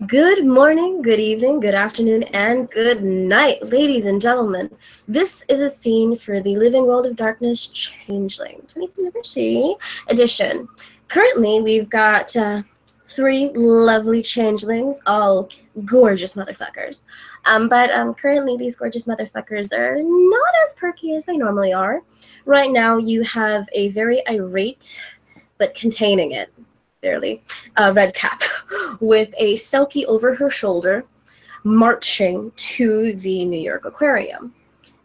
Good morning, good evening, good afternoon, and good night, ladies and gentlemen. This is a scene for the Living World of Darkness Changeling 20th Anniversary Edition. Currently, we've got three lovely changelings, all gorgeous motherfuckers. But currently, these gorgeous motherfuckers are not as perky as they normally are. Right now, you have a very irate, but containing it, barely, red cap with a selkie over her shoulder marching to the New York Aquarium.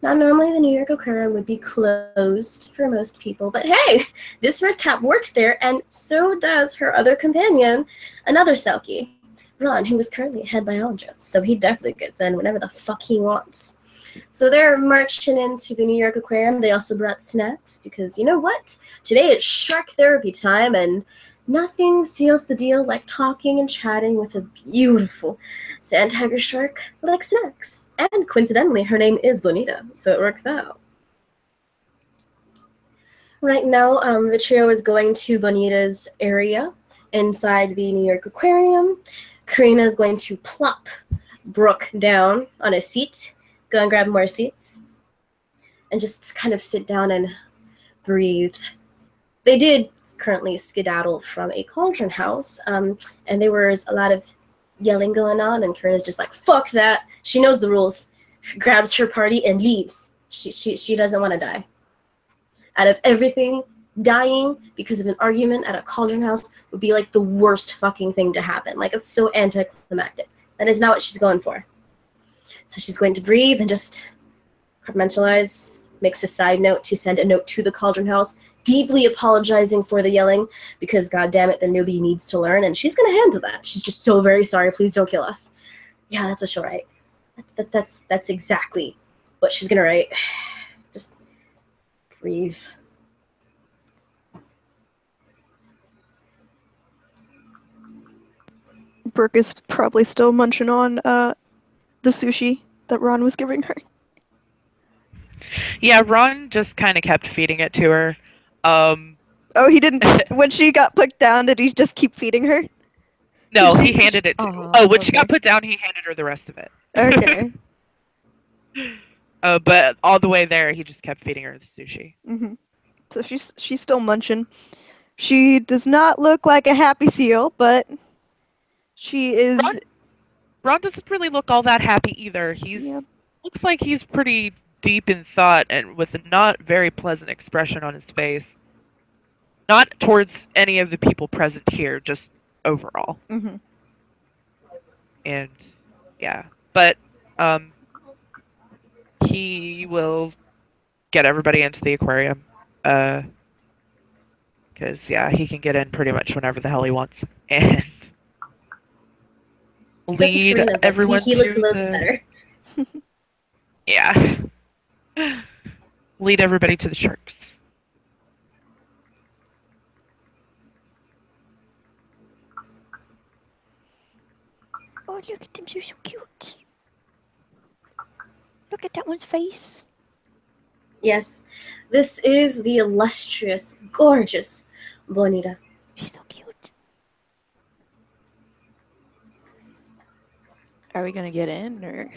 Now, normally the New York Aquarium would be closed for most people, but hey, this red cap works there, and so does her other companion, another selkie, Ron, who is currently a head biologist, so he definitely gets in whenever the fuck he wants. So they're marching into the New York Aquarium. They also brought snacks, because you know what? Today is shark therapy time, and nothing seals the deal like talking and chatting with a beautiful sand tiger shark like snacks. And coincidentally, her name is Bonita, so it works out. Right now, the trio is going to Bonita's area inside the New York Aquarium. Carina is going to plop Brooke down on a seat, go and grab more seats, and just kind of sit down and breathe. They did currently skedaddle from a Cauldron house, and there was a lot of yelling going on, and Carina's just like, fuck that. She knows the rules, grabs her party and leaves. She doesn't want to die. Out of everything, dying because of an argument at a Cauldron house would be like the worst fucking thing to happen. Like, it's so anticlimactic. That is not what she's going for. So she's going to breathe and just compartmentalize, makes a side note to send a note to the Cauldron house, deeply apologizing for the yelling, because goddammit, their newbie needs to learn, and she's gonna handle that. She's just so very sorry, please don't kill us. Yeah, that's what she'll write. That's exactly what she's gonna write. Just breathe. Brooke is probably still munching on the sushi that Ron was giving her. Yeah, Ron just kind of kept feeding it to her. Oh, he didn't. When she got put down, did he just keep feeding her? No, he handed it to. When she got put down, he handed her the rest of it. Okay. But all the way there, he just kept feeding her the sushi. Mm-hmm. So she's still munching. She does not look like a happy seal, but she is. Ron doesn't really look all that happy either. Looks like he's pretty deep in thought and with a not very pleasant expression on his face. Not towards any of the people present here, just overall. Mm-hmm. And yeah, but he will get everybody into the aquarium. Because yeah, he can get in pretty much whenever the hell he wants, and lead Carina, everyone. He looks a little better. Yeah. Lead everybody to the sharks. Oh, look at them, they're so cute. Look at that one's face. Yes, this is the illustrious, gorgeous Bonita. She's so cute. Are we gonna get in, or?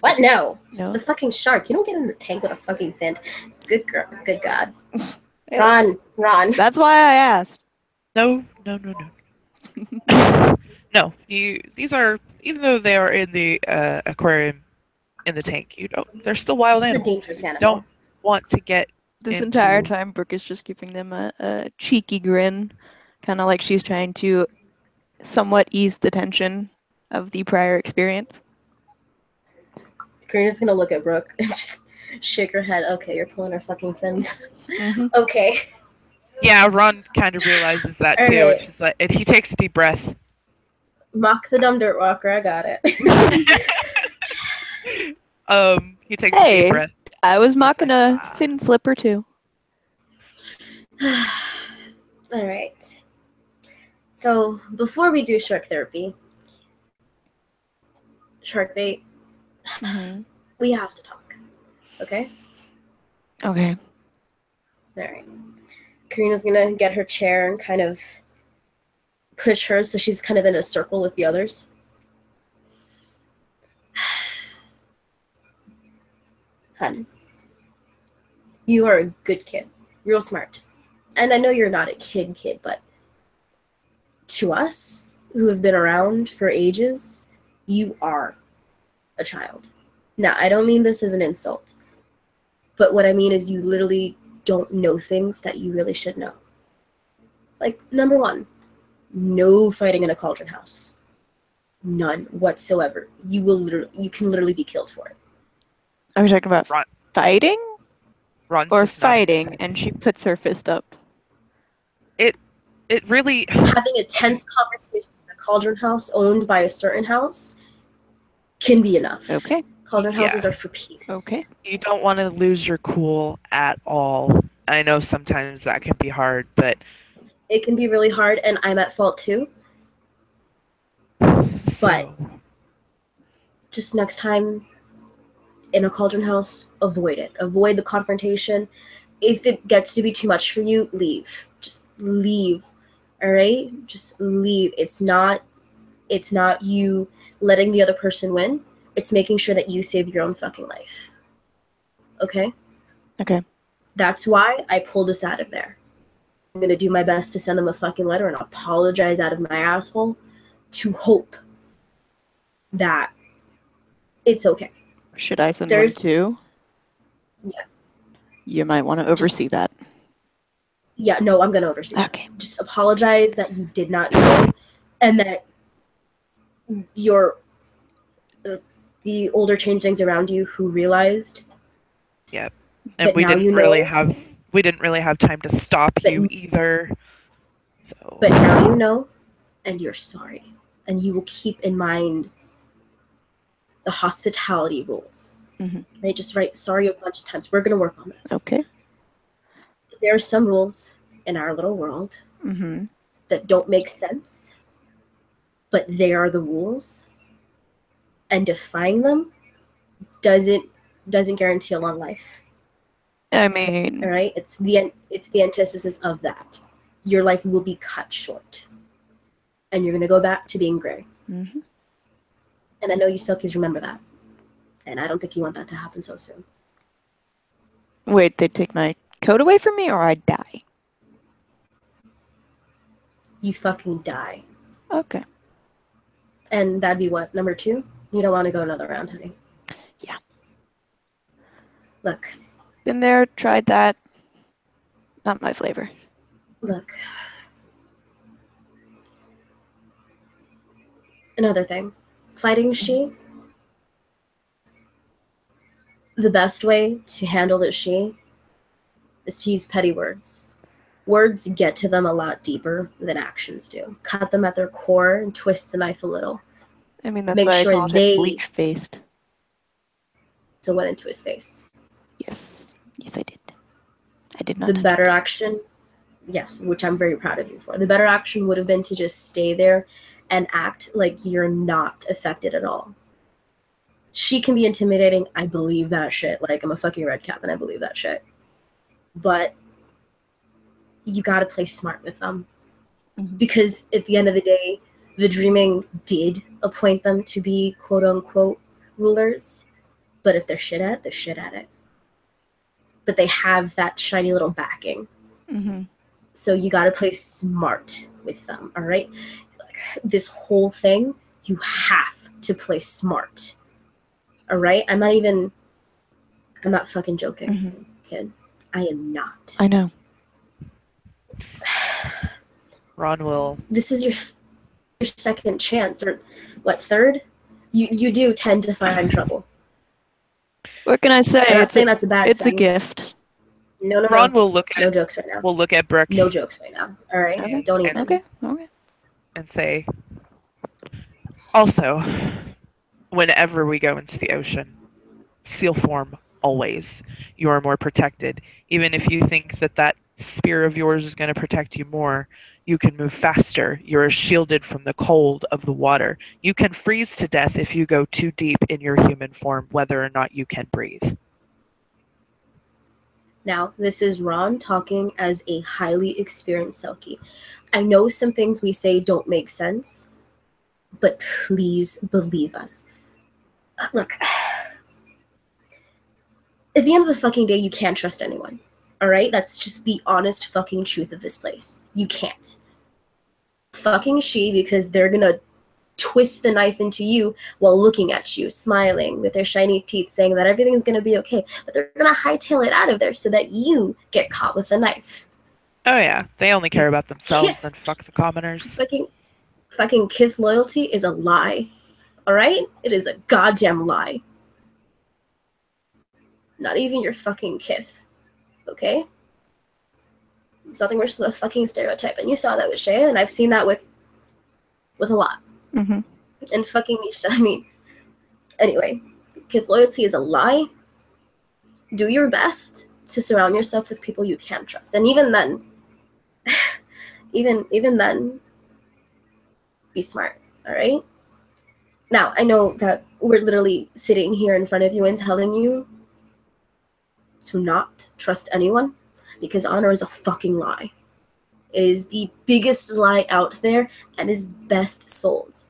What? No. No. It's a fucking shark. You don't get in the tank with a fucking sand. Good girl. Good God. Ron. That's why I asked. No. No. These are, even though they are in the aquarium, in the tank, they're still wild animals. It's a dangerous animal. Don't want to get this entire time. Brooke is just giving them a cheeky grin, kind of like she's trying to somewhat ease the tension of the prior experience. Karina's gonna look at Brooke and just shake her head. Okay, you're pulling her fucking fins. Mm-hmm. Okay. Yeah, Ron kind of realizes that too. Right. Which is like, and he takes a deep breath. Mock the dumb dirt walker. I got it. He takes a deep breath. I was mocking a fin flipper too. All right. So before we do shark therapy, shark bait, we have to talk. Okay? Okay. All right. Karina's gonna get her chair and kind of push her so she's kind of in a circle with the others. Hun, you are a good kid. Real smart. And I know you're not a kid, but to us who have been around for ages, you are a child. Now, I don't mean this as an insult, but what I mean is you literally don't know things that you really should know. Like, number one, no fighting in a Cauldron house. None whatsoever. You can literally be killed for it. Are we talking about fighting? Ron's or just nodding his fighting, head. and she puts her fist up. It really Having a tense conversation in a Cauldron house owned by a certain house can be enough. Okay. Cauldron houses Yeah. are for peace. Okay. You don't want to lose your cool at all. I know sometimes that can be hard, but It can be really hard, and I'm at fault too. But just next time in a Cauldron house, avoid it. Avoid the confrontation. If it gets to be too much for you, leave. Just leave. All right? Just leave. It's not you letting the other person win. It's making sure that you save your own fucking life. Okay? Okay. That's why I pulled us out of there. I'm going to do my best to send them a fucking letter and apologize out of my asshole to hope that it's okay. Should I send one too? Yes. You might want to oversee that. Yeah, no, I'm going to oversee that. Okay. Just apologize that you did not know and that the older changelings around you who realized. Yep. And we didn't really have time to stop you either. So. But now you know, and you're sorry. And you will keep in mind the hospitality rules. Mm-hmm. Right? Just write sorry a bunch of times. We're going to work on this. Okay. There are some rules in our little world that don't make sense, but they are the rules. And defying them doesn't guarantee a long life. I mean, all right, it's the antithesis of that. Your life will be cut short, and you're gonna go back to being gray. Mm-hmm. And I know you Selkies remember that, and I don't think you want that to happen so soon. Wait, they take my coat away from me, or I die? You fucking die. Okay. And that'd be what, number 2? You don't want to go another round, honey. Yeah. Look. Been there, tried that. Not my flavor. Look. Another thing. Fighting she. The best way to handle this she is to use petty words. Words get to them a lot deeper than actions do. Cut them at their core and twist the knife a little. I mean, that's Make why sure I called it bleach-faced. So went into his face. Yes. Yes, I did. I did not. The better action, yes, which I'm very proud of you for. The better action would have been to just stay there and act like you're not affected at all. She can be intimidating. I believe that shit. Like, I'm a fucking red cap and I believe that shit. But you gotta play smart with them. Mm-hmm. Because at the end of the day, the Dreaming did appoint them to be quote-unquote rulers. But if they're shit at it, they're shit at it. But they have that shiny little backing. Mm-hmm. So you gotta play smart with them, all right? Like, this whole thing, you have to play smart. All right? I'm not fucking joking, kid. I am not. I know. Ron will. This is your second chance, or what, third? You do tend to find trouble. What can I say? I'm not saying that's a bad thing. It's a gift. No. Ron will look at. No jokes right now. We'll look at Brooke. No jokes right now. All right? Okay. Don't even. Okay. And say, also, whenever we go into the ocean, seal form always. You are more protected. Even if you think that spear of yours is going to protect you more, you can move faster. You're shielded from the cold of the water. You can freeze to death if you go too deep in your human form, whether or not you can breathe. Now, this is Ron talking as a highly experienced Selkie. I know some things we say don't make sense, but please believe us. Look, At the end of the fucking day, you can't trust anyone. All right? That's just the honest fucking truth of this place. You can't. Fucking she, because they're gonna twist the knife into you while looking at you, smiling with their shiny teeth, saying that everything's gonna be okay. But they're gonna hightail it out of there so that you get caught with the knife. Oh yeah, they only care about themselves and fuck the commoners. Fucking kith loyalty is a lie. All right? It is a goddamn lie. Not even your fucking kith. Okay? There's nothing worse than a fucking stereotype. And you saw that with Shea, and I've seen that with a lot. Mm-hmm. And fucking Misha, I mean. Anyway, kith loyalty is a lie. Do your best to surround yourself with people you can trust. And even then, even then, be smart, all right? Now, I know that we're literally sitting here in front of you and telling you to not trust anyone, because honor is a fucking lie. It is the biggest lie out there and is best sold.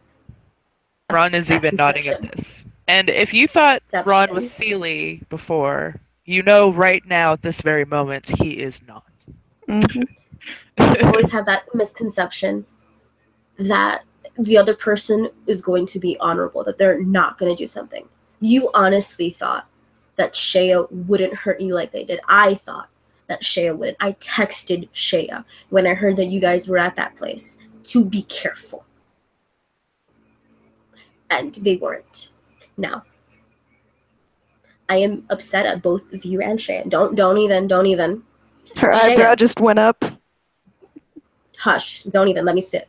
Ron is even nodding at this. And if you thought Ron was Sealy before, you know right now at this very moment he is not. Mm-hmm. I always have that misconception that the other person is going to be honorable, that they're not going to do something. You honestly thought that Shea wouldn't hurt you like they did. I thought that Shea wouldn't. I texted Shea when I heard that you guys were at that place to be careful. And they weren't. Now, I am upset at both of you and Shea. Don't even. Her eyebrow just went up. Hush, don't even. Let me spit.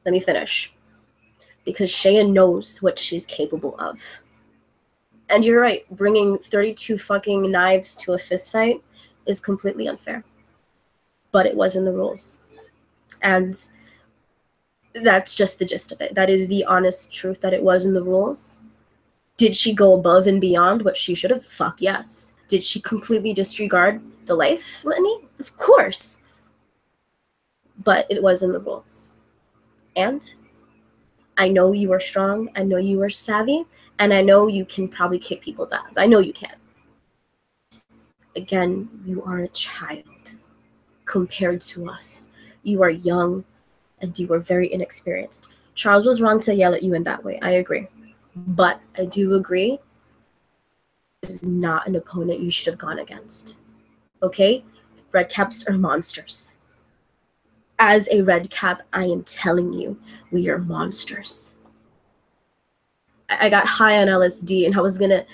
Let me finish. Because Shea knows what she's capable of. And you're right, bringing 32 fucking knives to a fist fight is completely unfair. But it was in the rules. And that's just the gist of it. That is the honest truth, that it was in the rules. Did she go above and beyond what she should have? Fuck yes. Did she completely disregard the life litany? Of course. But it was in the rules. And I know you are strong. I know you are savvy. And I know you can probably kick people's ass. I know you can. Again, you are a child compared to us. You are young and you are very inexperienced. Charles was wrong to yell at you in that way. I agree. But I do agree is not an opponent you should have gone against. Okay? Red caps are monsters. As a red cap, I am telling you, we are monsters. I got high on LSD and I was gonna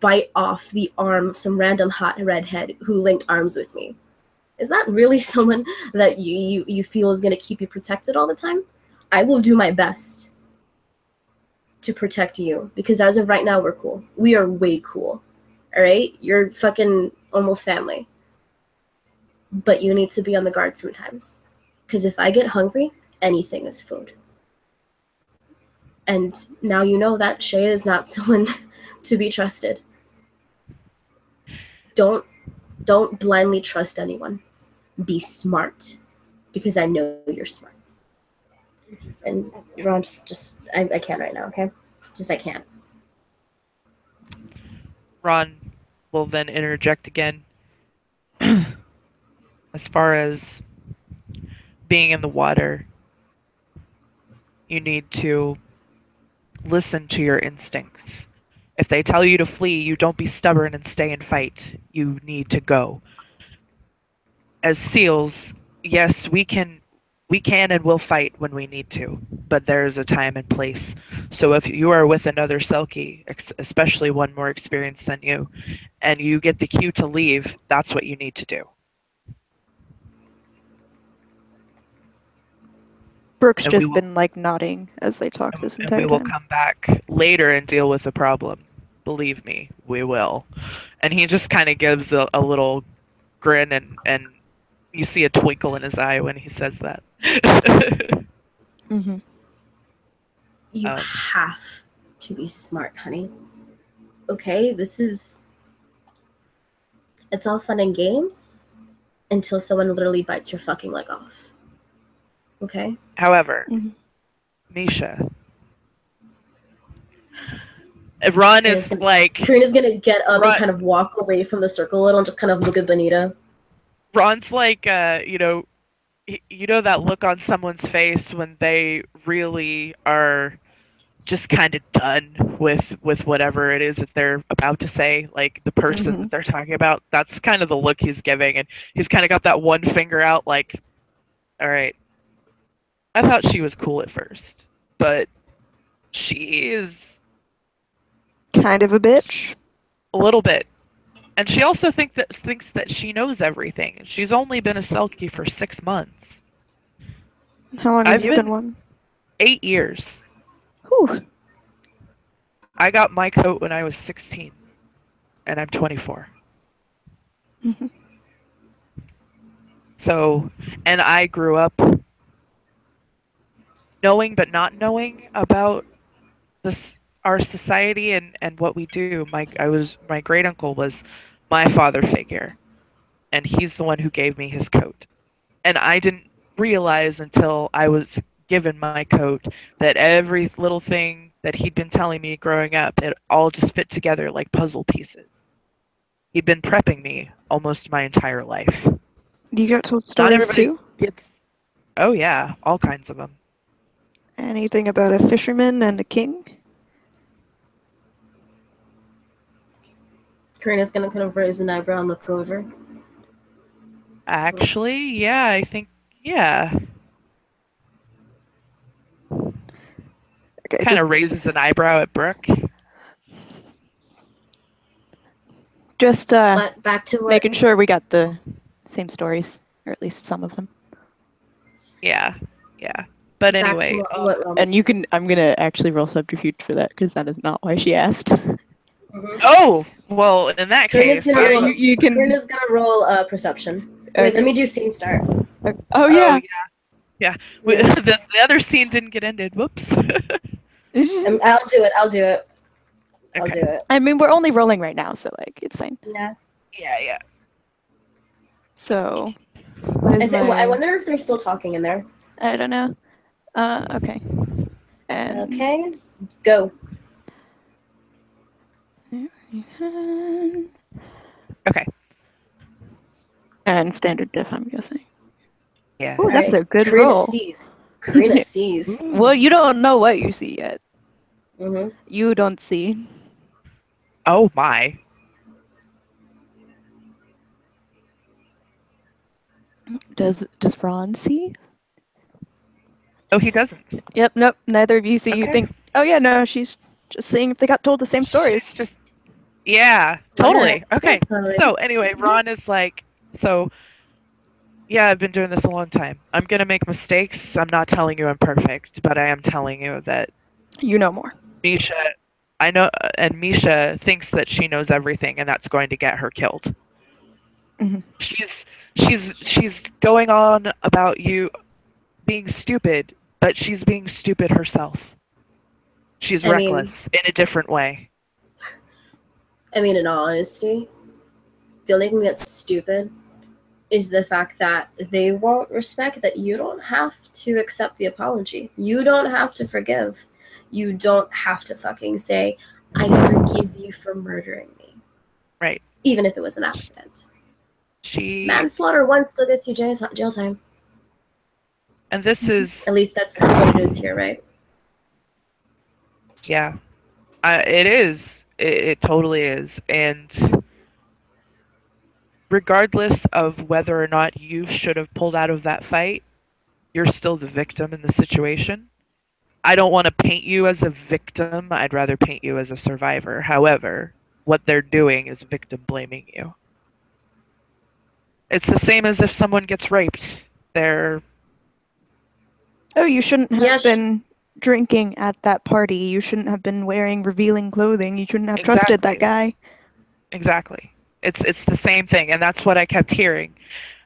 bite off the arm of some random hot redhead who linked arms with me. Is that really someone that you feel is gonna keep you protected all the time? I will do my best to protect you, because as of right now, we're cool. We are way cool. All right? You're fucking almost family. But you need to be on the guard sometimes. Because if I get hungry, anything is food. And now you know that Shea is not someone to be trusted. Don't blindly trust anyone. Be smart. Because I know you're smart. And Ron, I can't right now, okay? I can't. Ron will then interject again. As far as being in the water, you need to listen to your instincts. If they tell you to flee, you don't be stubborn and stay and fight. You need to go. As SEALs, yes, we can and will fight when we need to, but there's a time and place. So if you are with another Selkie, especially one more experienced than you, and you get the cue to leave, that's what you need to do. Brooke's just been like nodding as they talk this entire time. We will come back later and deal with the problem. Believe me, we will. And he just kind of gives a little grin, and you see a twinkle in his eye when he says that. Mm-hmm. You have to be smart, honey. Okay? It's all fun and games until someone literally bites your fucking leg off. Okay? However, Misha, Ron is like... Karina's gonna get up Ron, and kind of walk away from the circle a little and just kind of look at Bonita. Ron's like, you know that look on someone's face when they really are just kind of done with whatever it is that they're about to say, like the person that they're talking about. That's kind of the look he's giving, and he's kind of got that one finger out like, all right, I thought she was cool at first, but she is kind of a bitch. A little bit. And she also thinks that she knows everything. She's only been a Selkie for 6 months. How long have you been one? 8 years. Whew. I got my coat when I was 16, and I'm 24. So, and I grew up knowing but not knowing about our society and what we do. My great uncle was my father figure, and he's the one who gave me his coat. And I didn't realize until I was given my coat that every little thing that he'd been telling me growing up, it all just fit together like puzzle pieces. He'd been prepping me almost my entire life. You got told stories too? Oh yeah, all kinds of them. Anything about a fisherman and a king? Karina's gonna kind of raise an eyebrow and look over. Actually, yeah, I think, yeah. Okay, kind of raises an eyebrow at Brooke. Just back to what... making sure we got the same stories, or at least some of them. Yeah, yeah. But anyway, and you can. I'm gonna actually roll subterfuge for that because that is not why she asked. Oh, well, in that case, you can. Karina's gonna roll perception. Okay. Wait, let me do scene start. Oh yeah, yeah. The other scene didn't get ended. Whoops. I'll do it. I'll do it. I'll do it. I mean, we're only rolling right now, so like it's fine. Yeah. Yeah. So, I wonder if they're still talking in there. I don't know. Okay. And okay, go. Okay. And standard diff, I'm guessing. Yeah. Ooh, that's a good roll. Karina sees. Well, you don't know what you see yet. Mm-hmm. You don't see. Oh my. Does Ron see? Oh, he doesn't. Yep, nope, neither of you see. Okay. You think, oh yeah, no, she's just seeing if they got told the same stories. Just, yeah, totally. Okay, Totally. So anyway, Ron is like, yeah, I've been doing this a long time. I'm gonna make mistakes. I'm not telling you I'm perfect, but I am telling you that you know more. Misha, I know, and Misha thinks that she knows everything, and that's going to get her killed. Mm-hmm. She's going on about you being stupid, but she's being stupid herself. She's reckless in a different way. I mean, in all honesty, the only thing that's stupid is the fact that they won't respect that you don't have to accept the apology. You don't have to forgive. You don't have to fucking say, I forgive you for murdering me. Right. Even if it was an accident. Manslaughter 1 still gets you jail time. And this is... At least that's what it is here, right? Yeah. It is. It totally is. And regardless of whether or not you should have pulled out of that fight, you're still the victim in the situation. I don't want to paint you as a victim. I'd rather paint you as a survivor. However, what they're doing is victim blaming you. It's the same as if someone gets raped. They're... Oh, you shouldn't have been drinking at that party. You shouldn't have been wearing revealing clothing. You shouldn't have trusted that guy. Exactly. It's the same thing, and that's what I kept hearing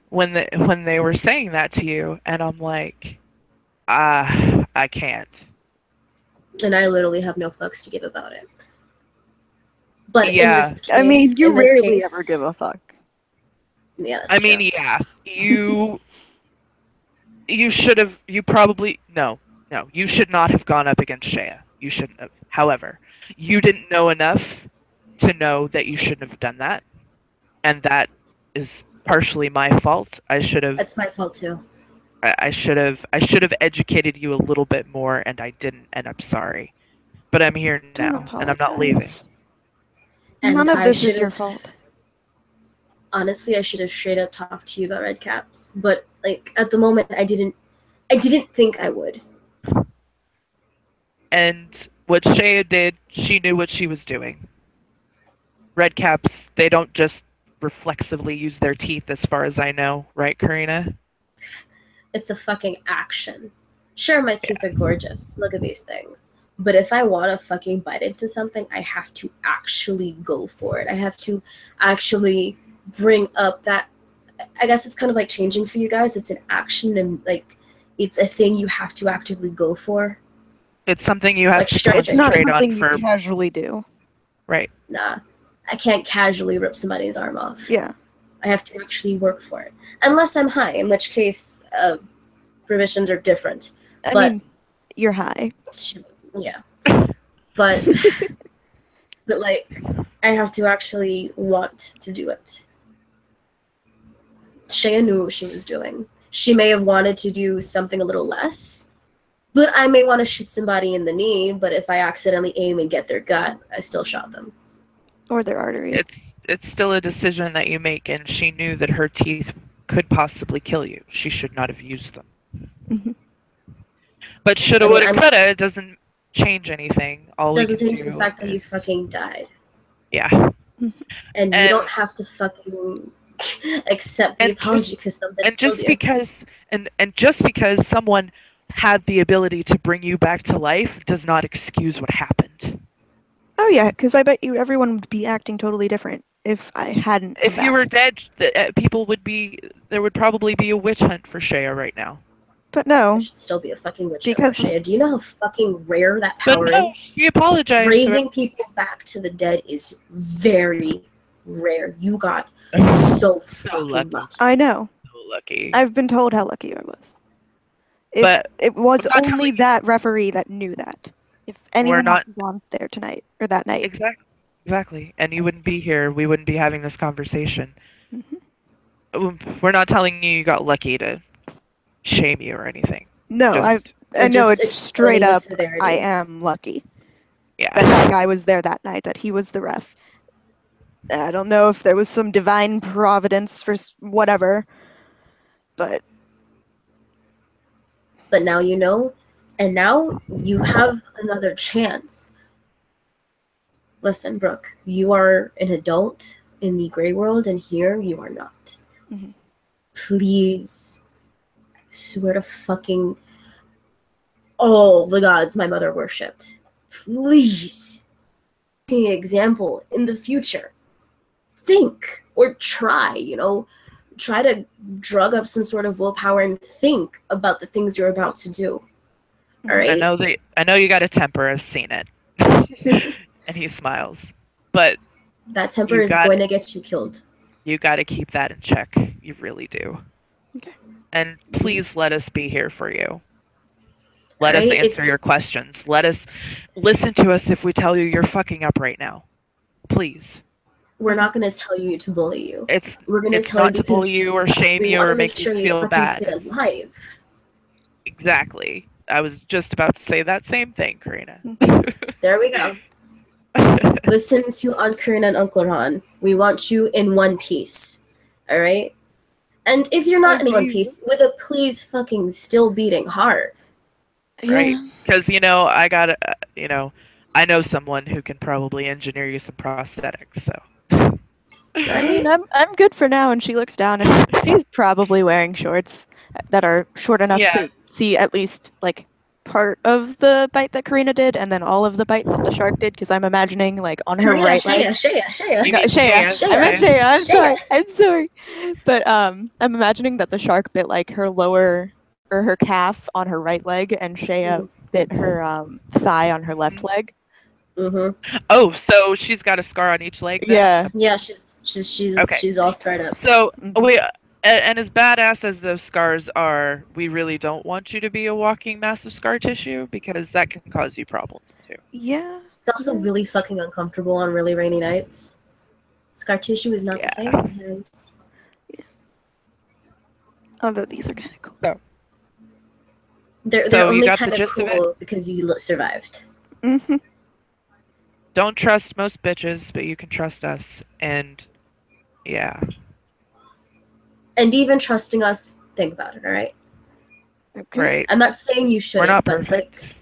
when they were saying that to you, and I'm like, I can't. And I literally have no fucks to give about it. But yeah, in this case, I mean, you rarely ever give a fuck. Yeah, I mean, yeah, you should have. You probably no. You should not have gone up against Shea. You shouldn't have. However, you didn't know enough to know that you shouldn't have done that, and that is partially my fault. I should have. It's my fault too. I should have educated you a little bit more, and I didn't, and I'm sorry. But I'm here Don't now, and I'm not leaving. apologize. And None of I this is your should've- fault. Honestly, I should have straight up talked to you about red caps, but like at the moment, I didn't think I would. And what Shea did, she knew what she was doing. Red caps, they don't just reflexively use their teeth, as far as I know, right, Carina? It's a fucking action. Sure, my teeth are gorgeous. Look at these things. But if I want to fucking bite into something, I have to actually go for it. I have to actually bring up that. I guess it's kind of like changing for you guys. It's an action, and like it's a thing you have to actively go for. It's something you have Like to stretching. It's not concentrate something on you for casually do. right. Nah, I can't casually rip somebody's arm off. Yeah. I have to actually work for it. Unless I'm high, in which case permissions are different. I But- mean, you're high. Yeah. But but like I have to actually want to do it. Shea knew what she was doing. She may have wanted to do something a little less. But I may want to shoot somebody in the knee, but if I accidentally aim and get their gut, I still shot them. Or their arteries. It's still a decision that you make, and she knew that her teeth could possibly kill you. She should not have used them. Mhm. But shoulda, I mean, woulda, I'm- coulda. It doesn't change anything. All Doesn't we can change do the fact that you is- fucking died. Yeah. And you And- don't have to fucking accept the And apology because somebody And killed just you. because and just because someone had the ability to bring you back to life does not excuse what happened. Oh yeah, because I bet you everyone would be acting totally different if I hadn't. If come you were back. dead, people would be. There would probably be a witch hunt for Shea right now. But There no, should still be a fucking witch Because- Shea. Do you know how fucking rare that But power no, is? he apologized. Raising people back to the dead is very rare. You got so fucking lucky. lucky. I know. So lucky. I've been told how lucky I was. If But it was I'm not telling only you- that referee that knew that. If anyone not- else was on there tonight or that night. Exactly. And you wouldn't be here. We wouldn't be having this conversation. Mhm. We're not telling you got lucky to shame you or anything. No, Just- I know Just it's straight explaining the up. severity. I am lucky yeah. that guy was there that night. That he was the ref. I don't know if there was some divine providence for whatever, but But now you know, and now you have another chance. Listen, Brooke, you are an adult in the gray world, and here you are not. Mhm. Please, I swear to fucking all the gods my mother worshipped. Please, be an example in the future. Think or try, try to drug up some sort of willpower and think about the things you're about to do. All right. I know you got a temper. I've seen it. And he smiles. But That temper You is got going to get you killed. you got to keep that in check. You really do. Okay. And please let us be here for you. Let us Right, answer your questions. Let us listen to us if we tell you you're fucking up right now. Please. We're not going to tell you to bully you. It's We're going to it's tell not you to bully because you or shame we you want or to make make sure you you feel fucking bad. stay alive. Exactly. I was just about to say that same thing, Carina. There we go. Listen to Aunt Carina and Uncle Ron. We want you in one piece. All right? And if you're not in one piece, with a please fucking still beating heart. Right. Yeah. Because, I know someone who can probably engineer you some prosthetics, so. I mean, I'm good for now. And she looks down, and she's probably wearing shorts that are short enough Yeah. to see at least like part of the bite that Karina did, and then all of the bite that the shark did. Because I'm imagining like on her Karina, right leg. Shea. You No, mean Shea. Shea. I meant Shea. I'm Shea. sorry. I'm sorry. But I'm imagining that the shark bit like her lower or her calf on her right leg, and Shea Mhm. bit her thigh on her left Mhm. leg. Mm-hmm. Oh, so she's got a scar on each leg then? Yeah. Yeah, she's Okay. all spread up. So, Mhm. wait, And as badass as those scars are, we really don't want you to be a walking mass of scar tissue because that can cause you problems too. Yeah. It's also really fucking uncomfortable on really rainy nights. Scar tissue is not the same sometimes. Although these are kind of cool. So, They're only got kind the of gist of cool it? because you survived. Mm-hmm. Don't trust most bitches, but you can trust us. And yeah. And even trusting us, think about it, all right? Okay. Right. I'm not saying you shouldn't. We're not but, perfect.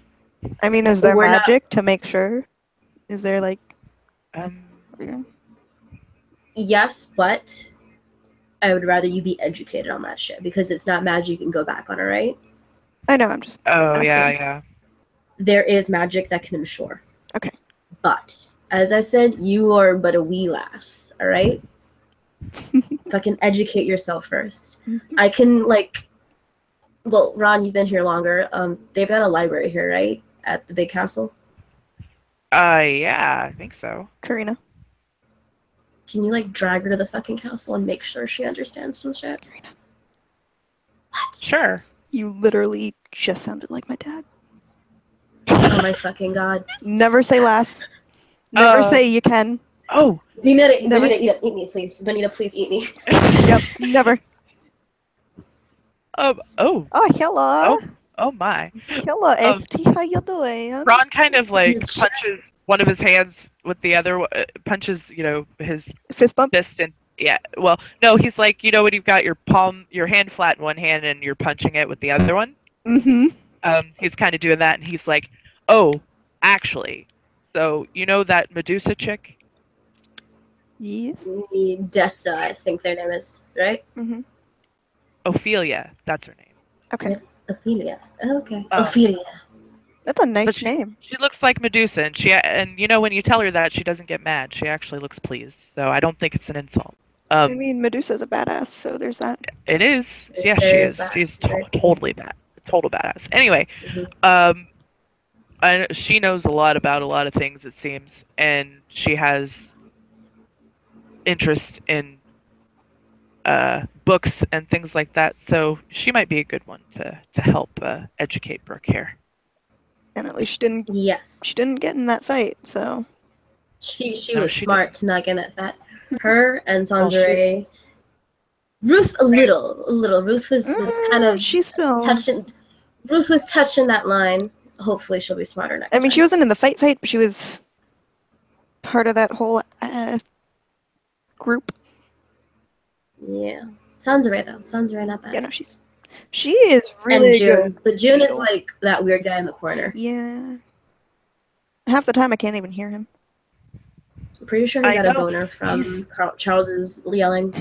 like, I mean, is there We're not- magic to make sure? Is there like? yes, but I would rather you be educated on that shit because it's not magic you can go back on, all right? I know. I'm just. Oh asking. yeah. There is magic that can ensure. Okay. But as I said, you are but a wee lass, all right? Fucking educate yourself first. I can well, Ron, you've been here longer. They've got a library here, right? At the big castle. Yeah, I think so. Carina. Can you drag her to the fucking castle and make sure she understands some shit? Carina. What? Sure. You literally just sounded like my dad. Oh my fucking god. Never say last. Never say you can. Oh. Bonita, eat me, please. Bonita, please eat me. Yep. Never. Oh. Oh, hello. Oh my. Hello, ST. How you doing? Ron kind of punches one of his hands with the other. Punches, his Fist bump. fist, and yeah. Well, no, he's like, when you've got your hand flat in one hand and you're punching it with the other one. Mm-hmm. He's kind of doing that, and he's like, "Oh, actually, so that Medusa chick." Yes. Dessa, I think their name is, right? Mm-hmm. Ophelia, that's her name. Okay. Ophelia. Okay. Ophelia. That's a nice name. She looks like Medusa, and when you tell her that, she doesn't get mad. She actually looks pleased. So I don't think it's an insult. I mean, Medusa's a badass, so there's that. It is. Yes, she is. She's totally total badass. Anyway, she knows a lot about a lot of things, it seems, and she has interest in books and things like that. So she might be a good one to help educate Brooke here. And at least she didn't. Yes. She didn't get in that fight, so. She was smart to not get in that fight. Her and Sanjare. Ruth a little. Ruth was kind of she's still touching. Ruth was touching that line. Hopefully, she'll be smarter next time. I mean, she wasn't in the fight, but she was part of that whole group. Yeah, Sanjare though. Sanjare not bad. Yeah, no, she is really and June, good. but June is like that weird guy in the corner. Yeah. Half the time, I can't even hear him. I'm pretty sure he got a boner from Charles's yelling.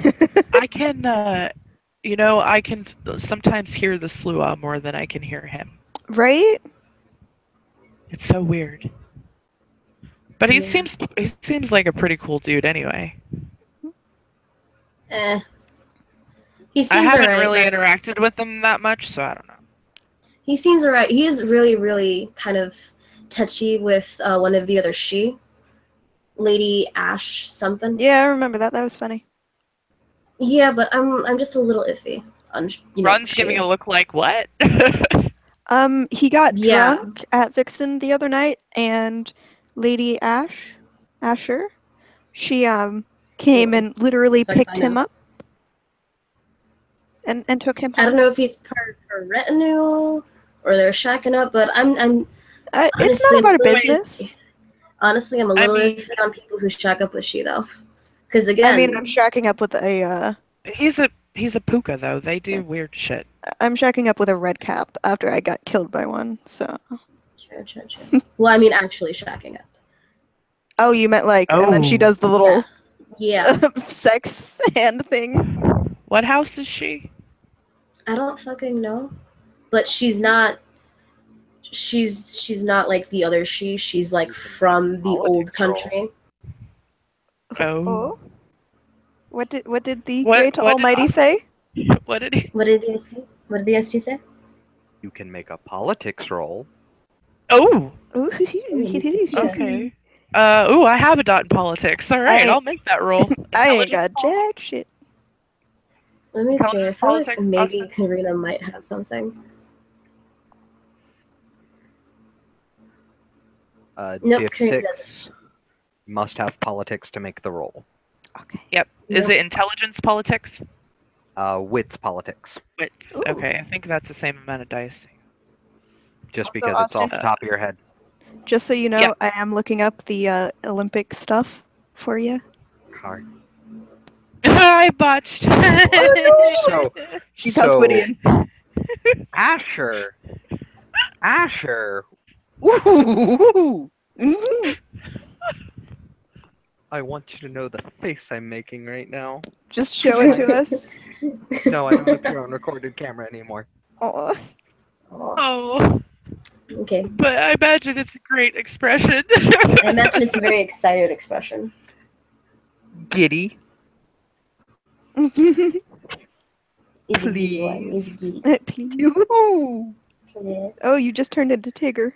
I can, I can sometimes hear the Slua more than I can hear him. Right? It's so weird. But he seems like a pretty cool dude anyway. He seems I haven't alright, really interacted with him that much, so I don't know. He seems alright. He is really, really kind of touchy with one of the other Lady Ash something. Yeah, I remember that. That was funny. Yeah, but I'm just a little iffy on Ron's giving a look like what? He got drunk at Vixen the other night, and Lady Asher, she came and literally picked him up and took him home. I don't know if he's part of her retinue or they're shacking up, but it's none of our business. Honestly, I'm a little iffy on people who shack up with she though, because again, I mean, I'm shacking up with a. He's a puka though. They do weird shit. I'm shacking up with a red cap after I got killed by one. So. True. Well, I mean, actually shacking up. Oh, you meant and then she does the little. Yeah. Sex hand thing. What house is she? I don't fucking know, but she's not. She's not like the other she. She's like from the old country. Oh. What did the great almighty say? What did he? What did the ST say? You can make a politics roll. Oh. Ooh, okay. I have a dot in politics. All right, I'll make that roll. I ain't got jack shit. Let me see. I feel like Politics, maybe Austin. Carina might have something. Nope, Div Carina 6 must have politics to make the roll. Okay. Yep. Is Nope. it intelligence politics? Wits politics. Wits. Ooh. Okay, I think that's the same amount of dice. Just Also, because it's off Austin, the top of your head. Just so you know, Yep. I am looking up the Olympic stuff for you. Card. I botched. So, She's Haswidian. Asher. Ooh. Mhm. I want you to know the face I'm making right now. Just show it to us. No, I don't appear on recorded camera anymore. Oh, Oh, Okay. but I imagine it's a great expression. I imagine it's a very excited expression. Giddy. He's a giddy one. He's a giddy. please. Yoo-hoo. Yes. Oh, you just turned into Tigger.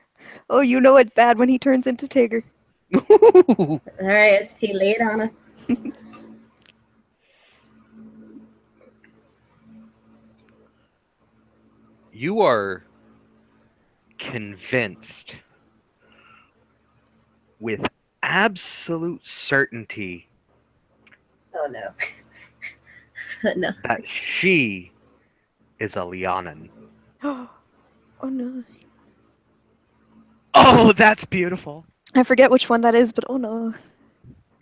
Oh, you know it's bad when he turns into Tigger. All right, it's tea. Lay it on us. You are convinced with absolute certainty Oh no. No. that she is a Lianan. Oh no. Oh, that's beautiful. I forget which one that is, but oh no.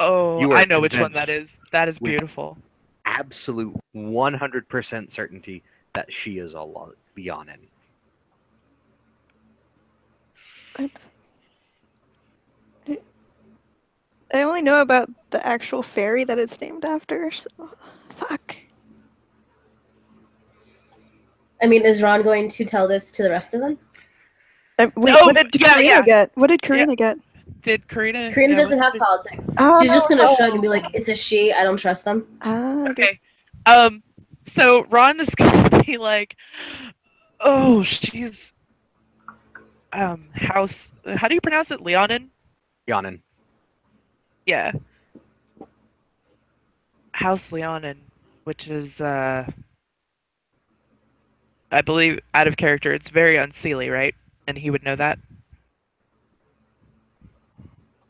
Oh, You are I know which one convinced that is. That is with- beautiful. Absolute 100% certainty that she is a Lianan. I only know about the actual fairy that it's named after, so fuck. I mean, is Ron going to tell this to the rest of them? Wait, No, what did yeah, Karina yeah. get? What did Karina get? Did Carina? Karina yeah, doesn't what have did- politics. Oh, She's just gonna no. shrug and be like, "It's a she. I don't trust them." Ah, okay. Okay. So Ron is gonna be like, oh, she's house. How do you pronounce it? Leonin? Lianan. Yeah. House Leonin, which is I believe out of character. It's very unseelie, right? And he would know that.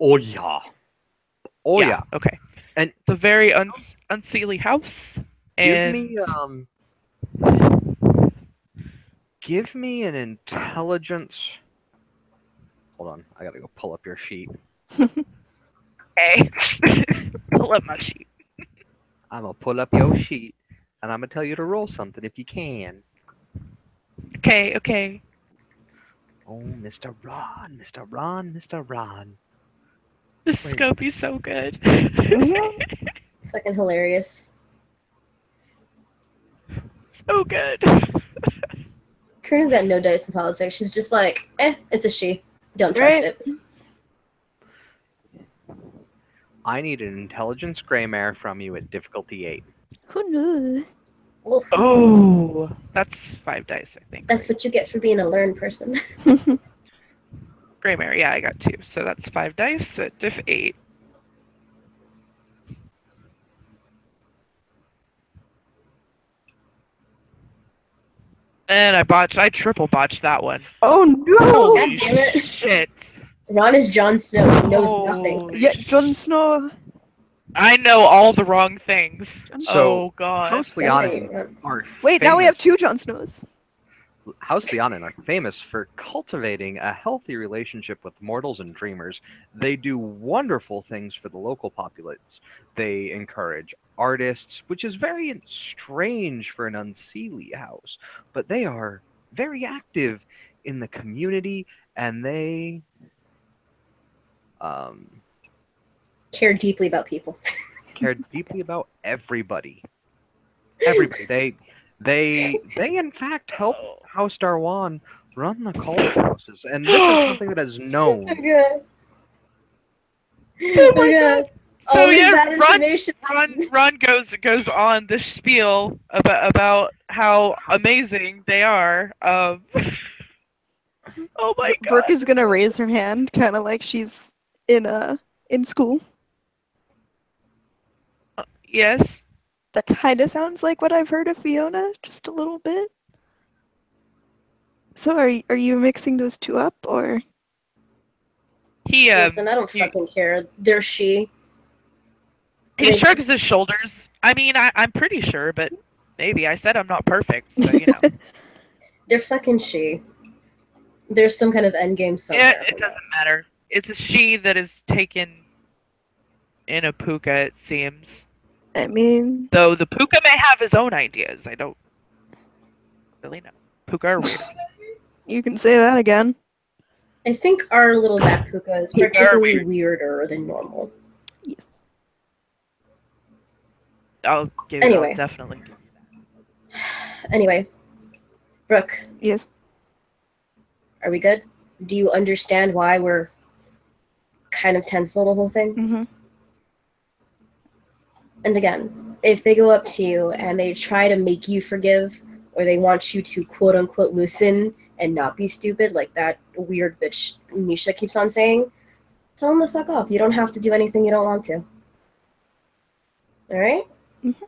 Oh yeah. Oh yeah. Okay. And- it's a very unseelie house. And Give me an intelligence. Hold on, I gotta go pull up your sheet. okay. Pull up my sheet. I'm gonna pull up your sheet, and I'm gonna tell you to roll something if you can. Okay, okay. Oh, Mr. Ron, Mr. Ron, Mr. Ron. This Wait. is gonna be so good. Fucking hilarious. So good. Karina's got no dice in politics. She's just like, it's a she. Don't trust Right. it. I need an intelligence gray mare from you at difficulty 8. Who knew? Oof. Oh, that's 5 dice, I think. That's what you get for being a learned person. Gray Mare, yeah, I got 2. So that's 5 dice at diff 8. And I triple botched that one. Oh no! Holy God damn it. shit. Ron is Jon Snow. He knows nothing. Holy Yeah, Jon Snow. I know all the wrong things. So, Oh god. House Sorry, Lianan Ron. are Wait, now we have famous- 2 Jon Snows. House Lianan are famous for cultivating a healthy relationship with mortals and dreamers. They do wonderful things for the local populace. They encourage artists, which is very strange for an unseelie house, but they are very active in the community, and they Care deeply about people. care deeply about everybody. Everybody. They in fact help House Darwan run the Cauldron houses, and this is something that is known. Oh god. Oh my god. All So this yeah, bad information. Ron goes on the spiel about how amazing they are. Oh my god. Brooke is gonna raise her hand, kind of like she's in school. Yes. That kind of sounds like what I've heard of Fiona, just a little bit. So are you mixing those two up, or? Listen, I don't fucking care. They're she. He shrugs his shoulders. I mean, I'm pretty sure, but maybe. I said I'm not perfect, so you know. They're fucking she. There's some kind of endgame somewhere. It doesn't matter. It's a she that is taken in a puka, it seems. I mean... Though the puka may have his own ideas. I don't really know. Puka are weird. You can say that again. I think our little bat puka is particularly weirder than normal. Yes. I'll definitely give you that. Anyway, Brooke. Yes. Are we good? Do you understand why we're kind of tense about the whole thing? Mm-hmm. And again, if they go up to you and they try to make you forgive, or they want you to quote-unquote listen and not be stupid, like that weird bitch Misha keeps on saying, tell them to fuck off. You don't have to do anything you don't want to. Alright? Mm-hmm.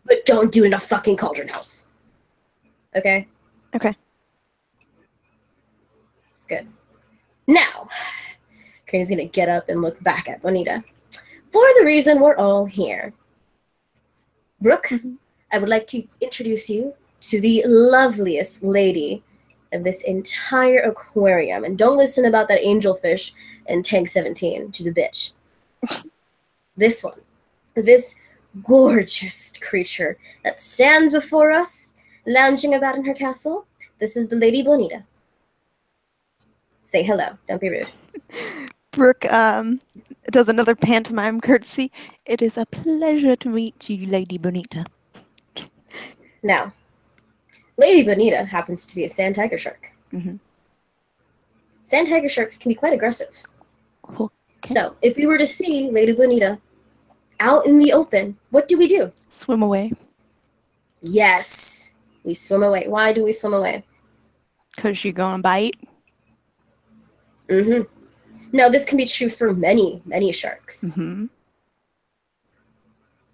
But don't do it in a fucking Cauldron house. Okay? Okay. Good. Now, Carina's gonna get up and look back at Bonita. For the reason we're all here. Brooke, I would like to introduce you to the loveliest lady of this entire aquarium. And don't listen about that angelfish in tank 17. She's a bitch. This one. This gorgeous creature that stands before us, lounging about in her castle. This is the Lady Bonita. Say hello. Don't be rude. Brooke does another pantomime courtesy. It is a pleasure to meet you, Lady Bonita. Now, Lady Bonita happens to be a sand tiger shark. Mm-hmm. Sand tiger sharks can be quite aggressive. Okay. So, if we were to see Lady Bonita out in the open, what do we do? Swim away. Yes, we swim away. Why do we swim away? Because you're going to bite? Mm-hmm. Now, this can be true for many, many sharks. Mm-hmm.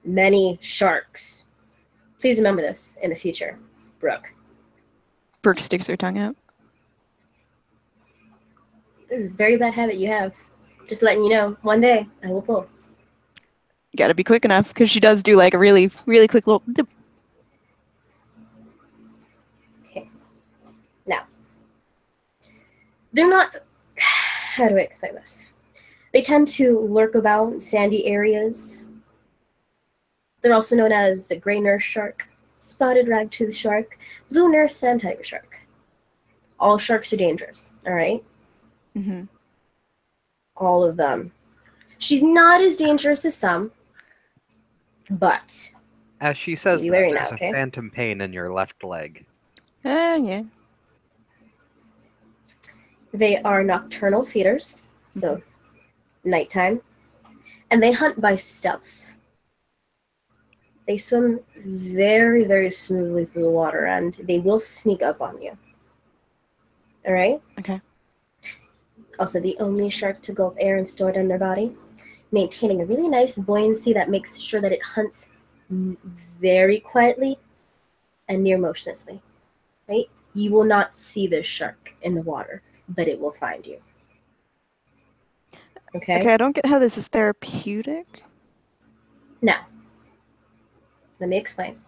Many sharks. Please remember this in the future, Brooke. Brooke sticks her tongue out. This is a very bad habit you have. Just letting you know, one day I will pull. You gotta be quick enough, because she does do like a really, really quick little dip. Okay. Now, they're not... How do I explain this? They tend to lurk about sandy areas. They're also known as the gray nurse shark, spotted ragtooth shark, blue nurse sand tiger shark. All sharks are dangerous, all right? Mm-hmm. All of them. She's not as dangerous as some, but... As she says, there's a phantom pain in your left leg. Yeah. They are nocturnal feeders, so nighttime, and they hunt by stealth. They swim very, very smoothly through the water, and they will sneak up on you. All right? Okay. Also, the only shark to gulp air and store it in their body, maintaining a really nice buoyancy that makes sure that it hunts very quietly and near motionlessly. Right? You will not see this shark in the water, but it will find you. Okay? Okay, I don't get how this is therapeutic. Now, let me explain.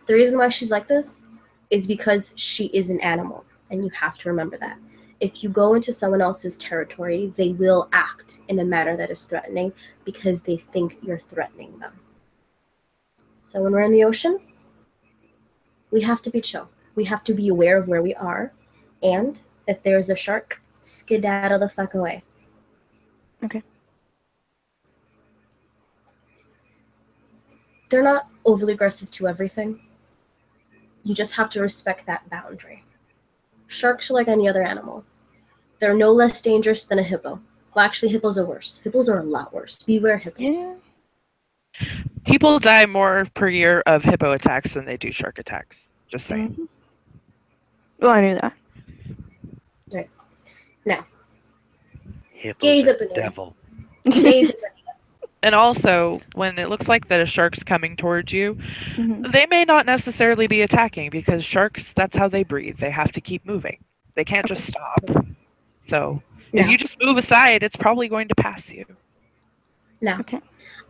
The reason why she's like this is because she is an animal, and you have to remember that. If you go into someone else's territory, they will act in a manner that is threatening because they think you're threatening them. So when we're in the ocean, we have to be chill. We have to be aware of where we are. And if there's a shark, skedaddle the fuck away. Okay. They're not overly aggressive to everything. You just have to respect that boundary. Sharks are like any other animal. They're no less dangerous than a hippo. Well, actually, hippos are worse. Hippos are a lot worse. Beware hippos. Yeah. People die more per year of hippo attacks than they do shark attacks. Just saying. Mm-hmm. Well, I knew that. Right. Now, Hippo's gaze a up and devil. gaze at Bonita. And also, when it looks like that a shark's coming towards you, they may not necessarily be attacking because sharks, that's how they breathe. They have to keep moving. They can't just stop. So if you just move aside, it's probably going to pass you. Now,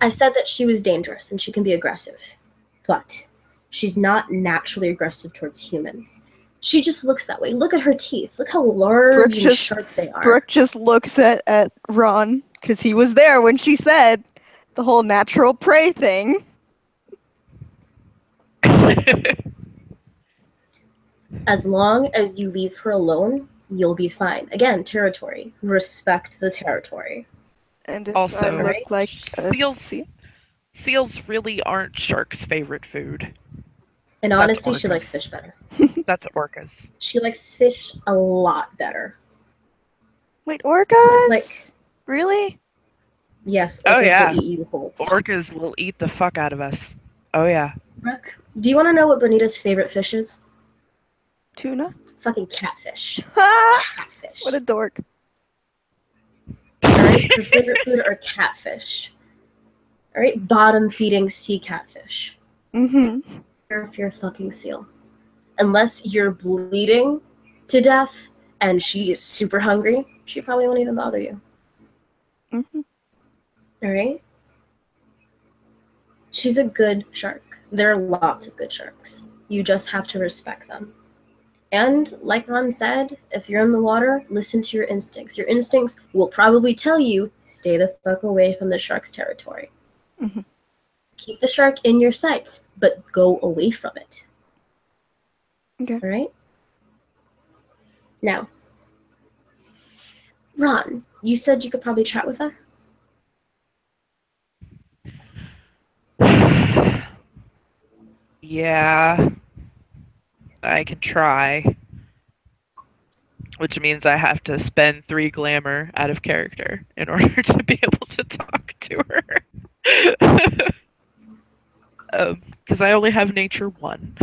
I said that she was dangerous and she can be aggressive, but she's not naturally aggressive towards humans. She just looks that way. Look at her teeth. Look how large and sharp they are. Brooke just looks at Ron, because he was there when she said the whole natural prey thing. As long as you leave her alone, you'll be fine. Again, territory. Respect the territory. And if also, I look like seals really aren't sharks' favorite food. In honesty, she likes fish better. That's orcas. She likes fish a lot better. Wait, orcas? Like, really? Yes. Orcas will eat you whole. Orcas will eat the fuck out of us. Oh yeah. Brooke, do you want to know what Bonita's favorite fish is? Tuna? Fucking catfish. Catfish. What a dork. Alright, her favorite food are catfish. Alright, bottom-feeding sea catfish. If you're a fucking seal. Unless you're bleeding to death and she is super hungry, she probably won't even bother you. Alright? She's a good shark. There are lots of good sharks. You just have to respect them. And, like Ron said, if you're in the water, listen to your instincts. Your instincts will probably tell you, stay the fuck away from the shark's territory. Keep the shark in your sights, but go away from it. Okay. All right? Now, Ron, you said you could probably chat with her? Yeah. I can try. Which means I have to spend 3 glamour out of character in order to be able to talk to her. Because I only have nature 1.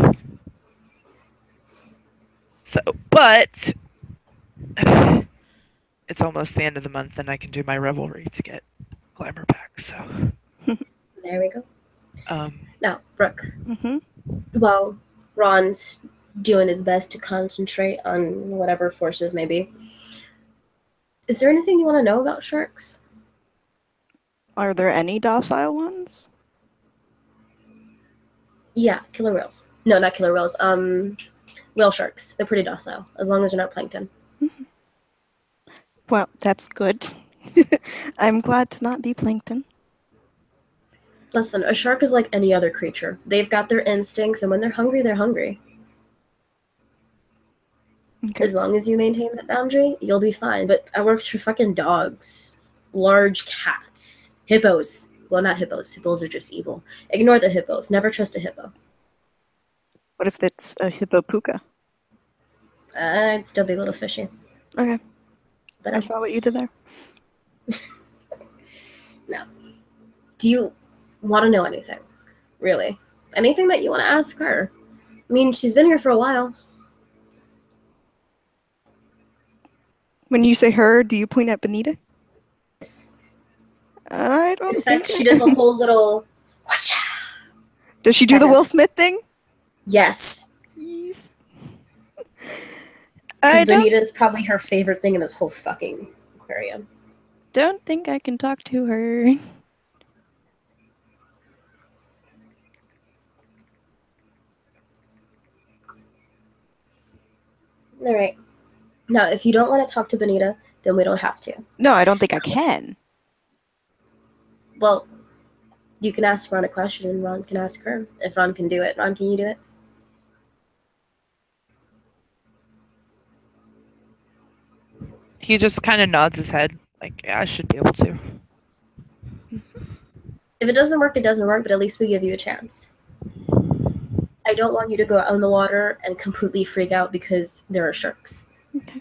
So, but it's almost the end of the month and I can do my revelry to get glamour back, so. There we go. Now, Brooke. Well, Ron's doing his best to concentrate on whatever forces may be. Is there anything you want to know about sharks? Are there any docile ones? Yeah, killer whales. No, not killer whales. Whale sharks. They're pretty docile, as long as they're not plankton. Well, that's good. I'm glad to not be plankton. Listen, a shark is like any other creature. They've got their instincts, and when they're hungry, they're hungry. Okay. As long as you maintain that boundary, you'll be fine. But that works for fucking dogs, large cats, hippos. Well, not hippos. Hippos are just evil. Ignore the hippos. Never trust a hippo. What if it's a hippopuka? I'd still be a little fishy. Okay. But I saw what you did there. No. Do you want to know anything? Really? Anything that you want to ask her? I mean, she's been here for a while. When you say her, do you point at Bonita? Yes. I don't In think fact, she does a whole little... Does she do the Will Smith thing? Yes. Yes. Because Bonita's probably her favorite thing in this whole fucking aquarium. Don't think I can talk to her. All right. Now, if you don't want to talk to Bonita, then we don't have to. No, I don't think I can. Well, you can ask Ron a question and Ron can ask her. If Ron can do it. Ron, can you do it? He just kind of nods his head, like, yeah, I should be able to. If it doesn't work, it doesn't work, but at least we give you a chance. I don't want you to go out in the water and completely freak out because there are sharks. Okay.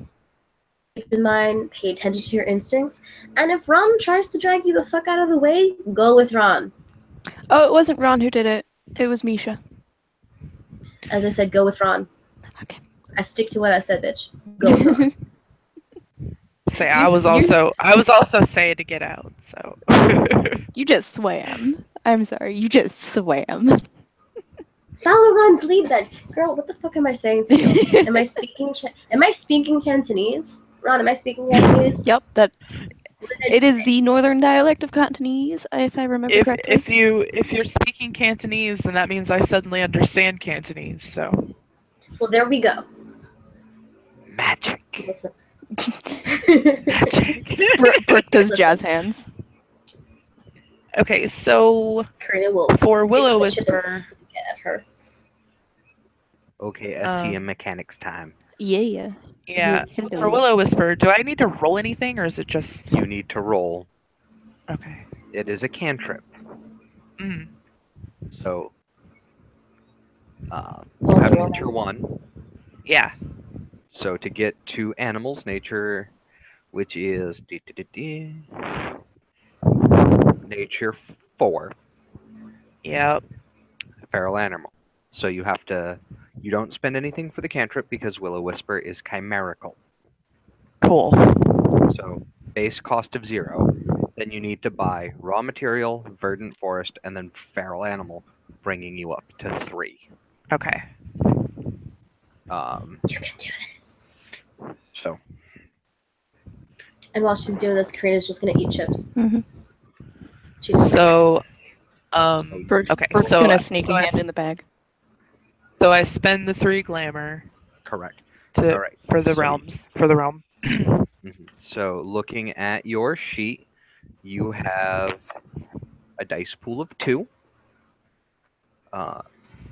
Keep in mind, pay attention to your instincts, and if Ron tries to drag you the fuck out of the way, go with Ron. Oh, it wasn't Ron who did it. It was Misha. As I said, go with Ron. Okay. I stick to what I said, bitch. Go with Ron. Say, I was also saying to get out, so. You just swam. I'm sorry, you just swam. Follow Ron's lead then. Girl, what the fuck am I saying to you? Am I speaking Cantonese? Ron, am I speaking Cantonese? Yep, it is the northern dialect of Cantonese, if I remember correctly. If you're speaking Cantonese, then that means I suddenly understand Cantonese, so. Well, there we go. Magic. Listen. Magic. Brooke does jazz hands. Okay, so Carina will for Willow Whisper. Get at her. Okay, ST and mechanics time. Yeah. Yeah. Hello. For Willow Whisper, do I need to roll anything, or is it just? You need to roll. Okay. It is a cantrip. Mm. So, you have nature 1. Yeah. So to get to animals, nature, which is nature 4. Yep. Feral animal. So you don't spend anything for the cantrip because Willow Whisper is chimerical. Cool. So base cost of 0. Then you need to buy raw material, verdant forest, and then feral animal, bringing you up to 3. Okay. You can do this. So. And while she's doing this, Karina's just gonna eat chips. Mm-hmm. So, Brooke's so gonna sneak a hand in the bag. So I spend the 3 glamour. Correct. For the realm. So looking at your sheet, you have a dice pool of 2.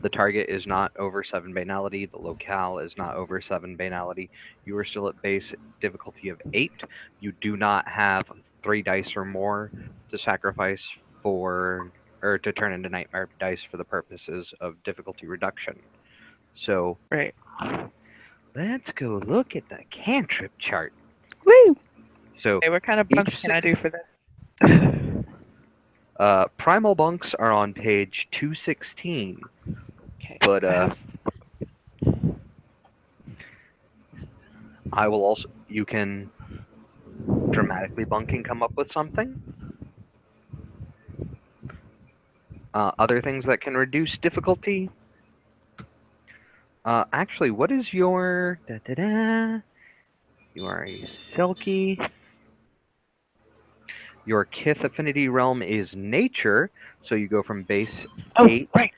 The target is not over 7 banality. The locale is not over 7 banality. You are still at base difficulty of 8. You do not have 3 dice or more to sacrifice or to turn into nightmare dice for the purposes of difficulty reduction. So, right. Let's go look at the cantrip chart. Woo! So, what kind of bunks can I do for this? Primal bunks are on page 216. Okay. But I will also. You can dramatically bunking come up with something. Other things that can reduce difficulty. Actually, what is your You are a silky. Your Kith affinity realm is nature, so you go from base 8. Right.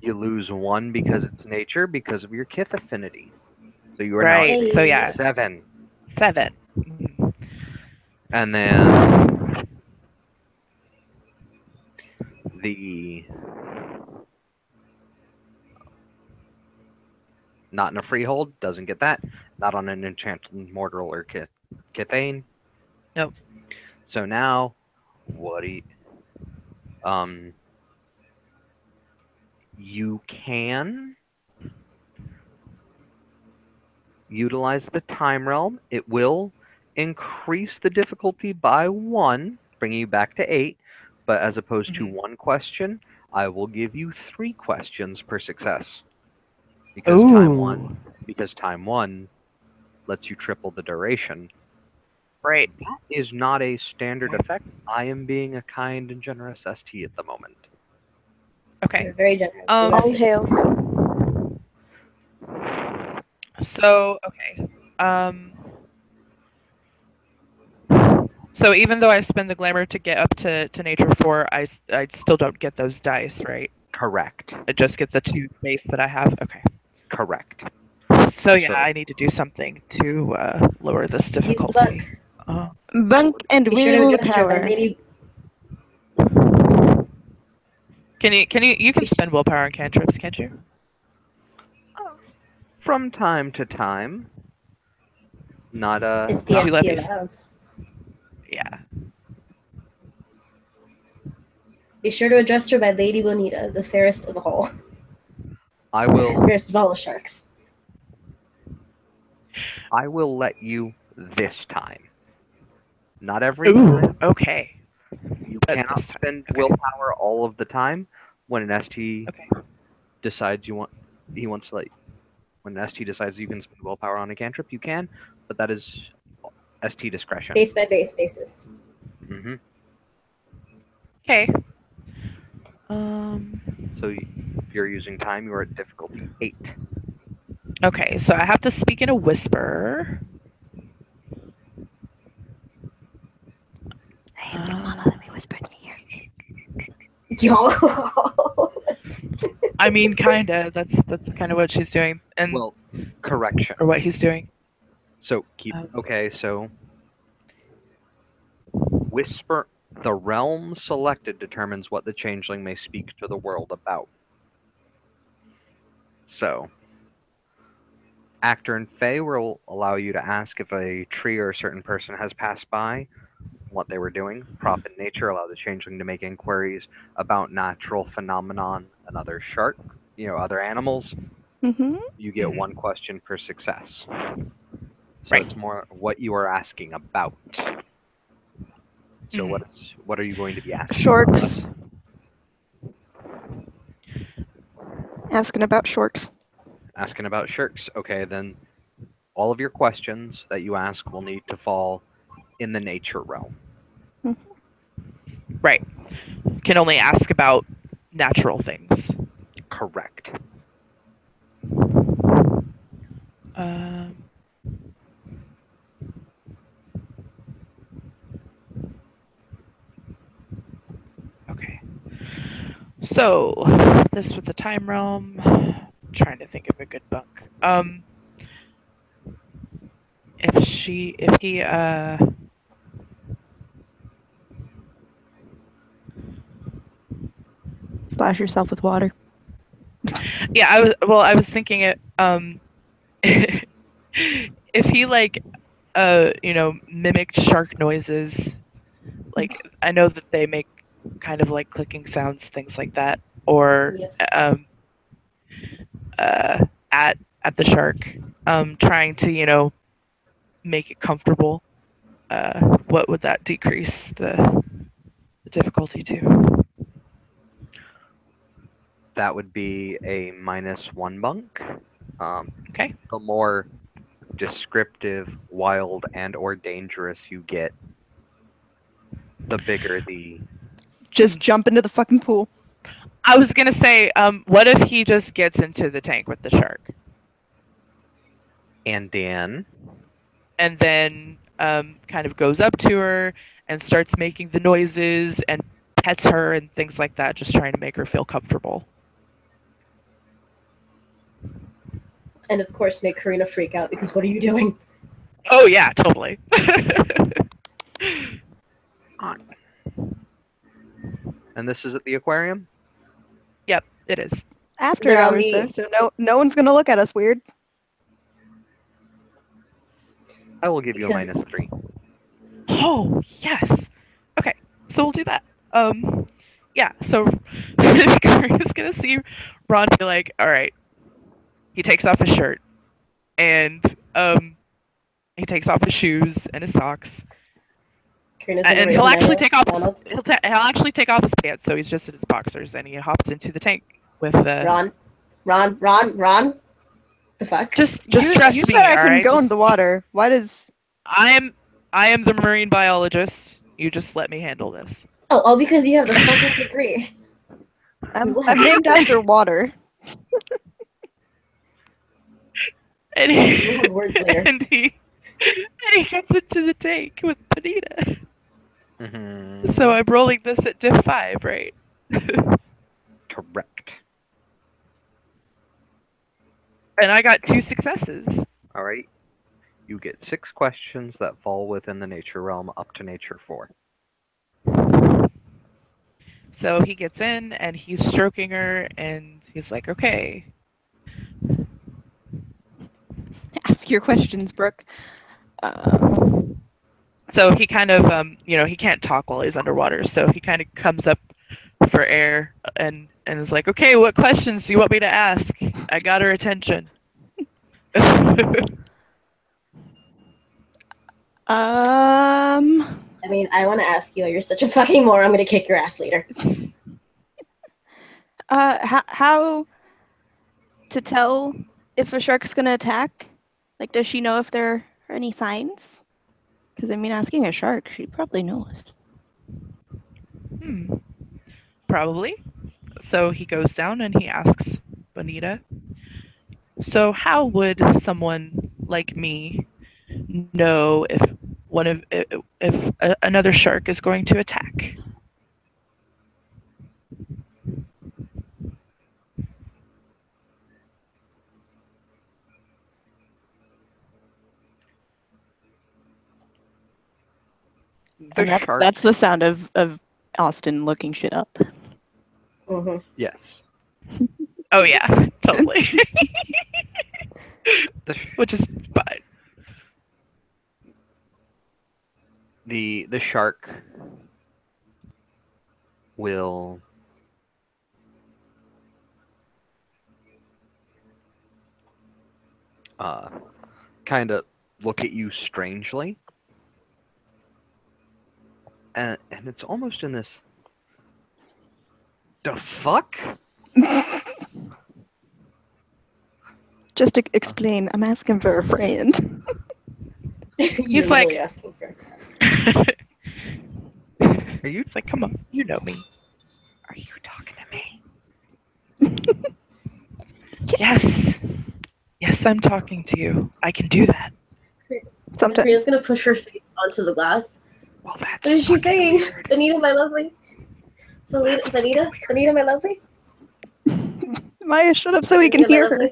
You lose 1 because it's nature because of your Kith affinity. So you are right. now at So yeah. 7. 7. And then not in a freehold, doesn't get that. Not on an enchanted mortal or Kithane. Nope. So now, what do you can utilize the time realm. It will increase the difficulty by 1, bringing you back to 8. But as opposed to 1 question, I will give you 3 questions per success. Because time 1 lets you triple the duration. Right. That is not a standard effect. I am being a kind and generous ST at the moment. Okay. You're very generous. All hail. So, okay. So even though I spend the glamour to get up to nature 4, I still don't get those dice, right? Correct. I just get the 2 base that I have. Okay. Correct. So yeah, I need to do something to lower this difficulty. Bunk and willpower. You can spend willpower on cantrips, can't you? From time to time. Not It's the ST allows. Yeah. Be sure to address her by Lady Bonita, the fairest of all. I will. Fairest of all the sharks. I will let you this time. Not every time. Okay. You cannot spend willpower all of the time. When an ST decides when an ST decides you can spend willpower on a cantrip, you can, but that is ST discretion. Base by base basis. Mm-hmm. Okay. So if you're using time, you are at difficulty 8. Okay, so I have to speak in a whisper. Hey, it's your mama. Let me whisper in your Yo. I mean, kinda. That's kind of what she's doing, and Well, correction. or what he's doing. So so whisper. The realm selected determines what the changeling may speak to the world about. So, Actor and Fae will allow you to ask if a tree or a certain person has passed by, what they were doing. Prop and Nature allow the changeling to make inquiries about natural phenomenon and other other animals. Mm-hmm. You get 1 question per success. So Right. it's more what you are asking about. So what are you going to be asking? Shorks. Asking about shorks. Asking about shirks. Okay, then all of your questions that you ask will need to fall in the nature realm. Right. Can only ask about natural things. Correct. Okay. So, this was a time realm. Trying to think of a good bunk. If he, Splash yourself with water. yeah, I was thinking it, if he mimicked shark noises, like I know that they make kind of like clicking sounds, things like that, or Yes. At the shark, trying to make it comfortable. What would that decrease the difficulty to? That would be a -1 bunk. Okay. The more descriptive, wild, and or dangerous you get, the bigger the... Just jump into the fucking pool. I was gonna say, what if he just gets into the tank with the shark? And then kind of goes up to her and starts making the noises and pets her and things like that, just trying to make her feel comfortable. And of course, make Carina freak out because what are you doing? Oh yeah, totally. And this is at the aquarium? Yep, it is. After hours, though, so no one's gonna look at us weird. I will give you a -3. Oh, yes. Okay, so we'll do that. Yeah, so Carina's gonna see Ron be like, all right. He takes off his shirt, and he takes off his shoes and his socks. And he'll actually take off he'll actually take off his pants, so he's just in his boxers, and he hops into the tank with Ron. The fuck? Just trust you me. said I couldn't go in the water. Why does... I am the marine biologist. You just let me handle this. Oh, because you have the fucking degree. I'm named after water. And We'll have words later. and he gets into the tank with Bonita. Mm-hmm. So I'm rolling this at diff 5, right? Correct. And I got 2 successes. All right. You get 6 questions that fall within the nature realm up to nature 4. So he gets in and he's stroking her and he's like, okay. Ask your questions, Brooke. So he kind of, he can't talk while he's underwater. So he kind of comes up for air and is like, okay, what questions do you want me to ask? I got her attention. I mean, I want to ask you, you're such a fucking moron, I'm going to kick your ass later. How to tell if a shark's going to attack? Like, does she know if there are any signs? Because, I mean, asking a shark, she probably knows. Probably. So he goes down and he asks Bonita, so how would someone like me know if another shark is going to attack? That's the sound of Austin looking shit up. Mm-hmm. Yes. Oh yeah, totally. Which is fine. The shark will kind of look at you strangely, and it's almost in this the fuck. Just to explain, I'm asking for a friend. He's like asking for. Are you? It's like, come on, you know me. Are you talking to me? Yes. Yes, I'm talking to you. I can do that. Sometimes. Karina's gonna push her face onto the glass. Well, that's What is she saying? weird. Bonita, my lovely. Bonita, my lovely. Maya, shut up so we can hear her.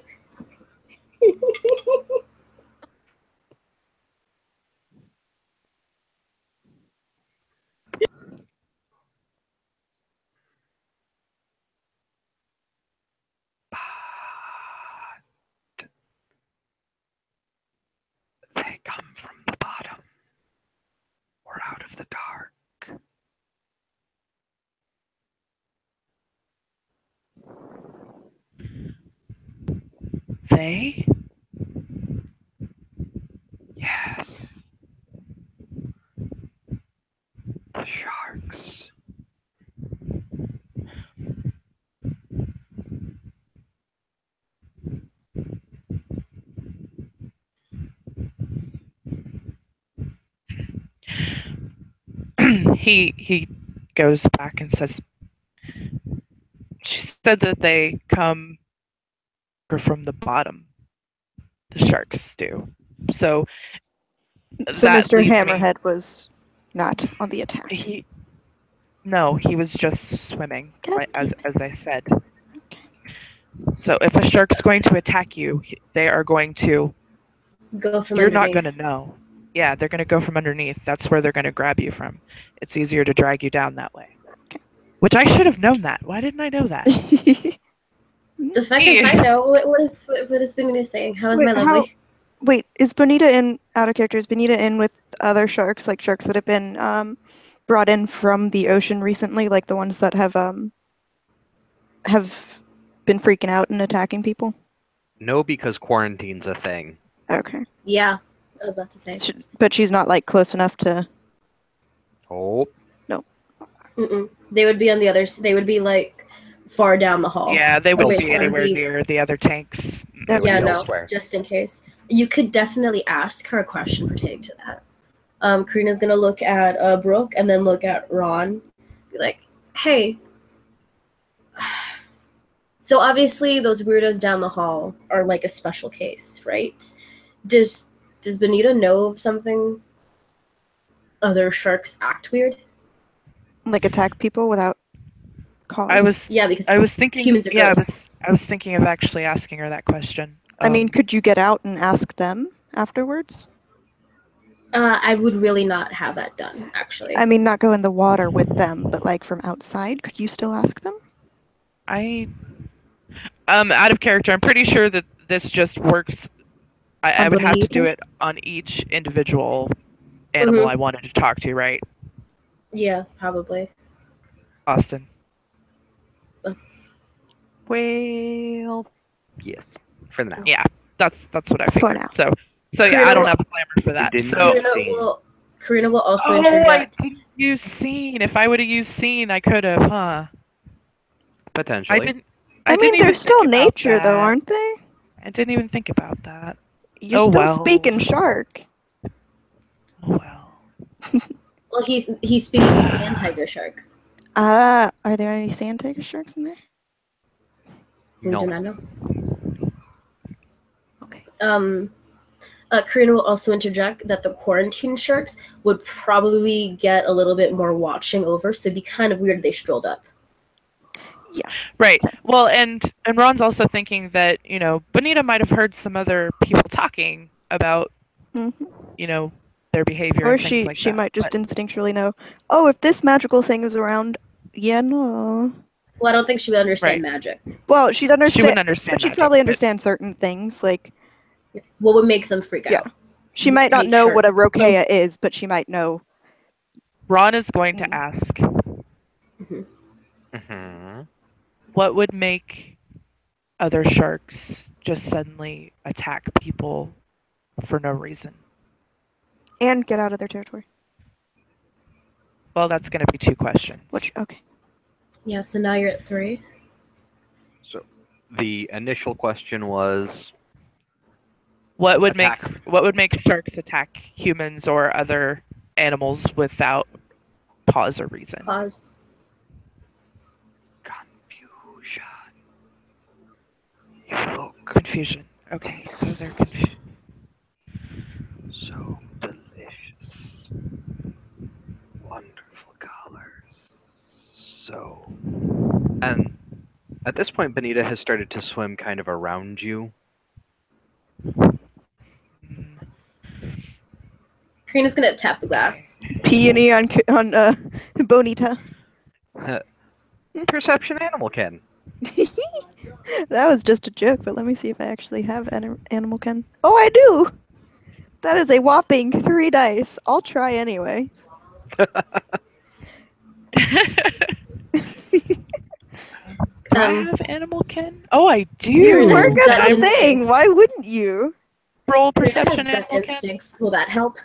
They come from the bottom or out of the dark. They? Yes. The sharks. He goes back and says, she said that they come from the bottom. The sharks do. So Mr. Hammerhead was not on the attack. No, he was just swimming, right, as I said. Okay. So if a shark's going to attack you, they are going to go from You're underneath. not going to know. Yeah, they're going to go from underneath. That's where they're going to grab you from. It's easier to drag you down that way. Okay. Which I should have known that. Why didn't I know that? The second I know, what is Bonita saying? How is my lovely? Wait, is Bonita in out of character? Is Bonita in with other sharks, like sharks that have been brought in from the ocean recently, like the ones that have been freaking out and attacking people? No, because quarantine's a thing. Okay. Yeah, I was about to say. But she's not like close enough to. Oh. No. Mm-mm. They would be on the others. They would be like far down the hall. Yeah, they wouldn't be anywhere near the other tanks. Yeah, no, just in case. You could definitely ask her a question pertaining to that. Karina's gonna look at Brooke and then look at Ron. Be like, hey. So obviously those weirdos down the hall are like a special case, right? Does Bonita know of something? Other sharks act weird? Like attack people without cause? Because I was thinking humans are gross. I was thinking of actually asking her that question. I mean, could you get out and ask them afterwards? I would really not have that done, actually. I mean, not go in the water with them, but like from outside, could you still ask them? Out of character, I'm pretty sure that this just works. I would have to do it on each individual animal I wanted to talk to, right? Yeah, probably. Austin. Well, yes. For now. Yeah, that's what I figured. For now. So yeah, I don't have a clamor for that. Karina will also interject. I didn't use scene. If I would have used scene, I could have, huh? Potentially. I mean, they're still nature, though, aren't they? I didn't even think about that. You're still speaking shark. Oh well. Well, he's speaking sand tiger shark. Are there any sand tiger sharks in there? We No. do not know. Okay. Carina will also interject that the quarantine sharks would probably get a little bit more watching over, so it'd be kind of weird if they strolled up. Yeah. Right. Well, and Ron's also thinking that, you know, Bonita might have heard some other people talking about, you know, their behavior Or and things like she that. might just instinctually know, oh, if this magical thing is around, yeah, no. Well, I don't think she would understand Right. magic. Well, she'd understand. She wouldn't understand but she'd magic, probably but- understand certain things, like What would make them freak Yeah. out? she might not Hate know what a sharks. rokeya is, but she might know. Ron is going to ask, Mm-hmm. what would make other sharks just suddenly attack people for no reason? And get out of their territory. Well, that's going to be 2 questions. Okay. Yeah, so now you're at 3. So the initial question was What would attack. make sharks attack humans or other animals without cause or reason? Pause. Confusion. You look Confusion. Okay, so they're confused. so delicious. Wonderful colors. So. And at this point, Bonita has started to swim kind of around you. Carina's gonna tap the glass. Peony on Bonita. Perception animal can. That was just a joke, but let me see if I actually have animal ken. Oh, I do! That is a whopping 3 dice. I'll try anyway. Do I have animal kin? Oh, I do. You Carina work has at gut the thing. instincts. Why wouldn't you? Roll Carina perception has gut animal kin. instincts. Will that help?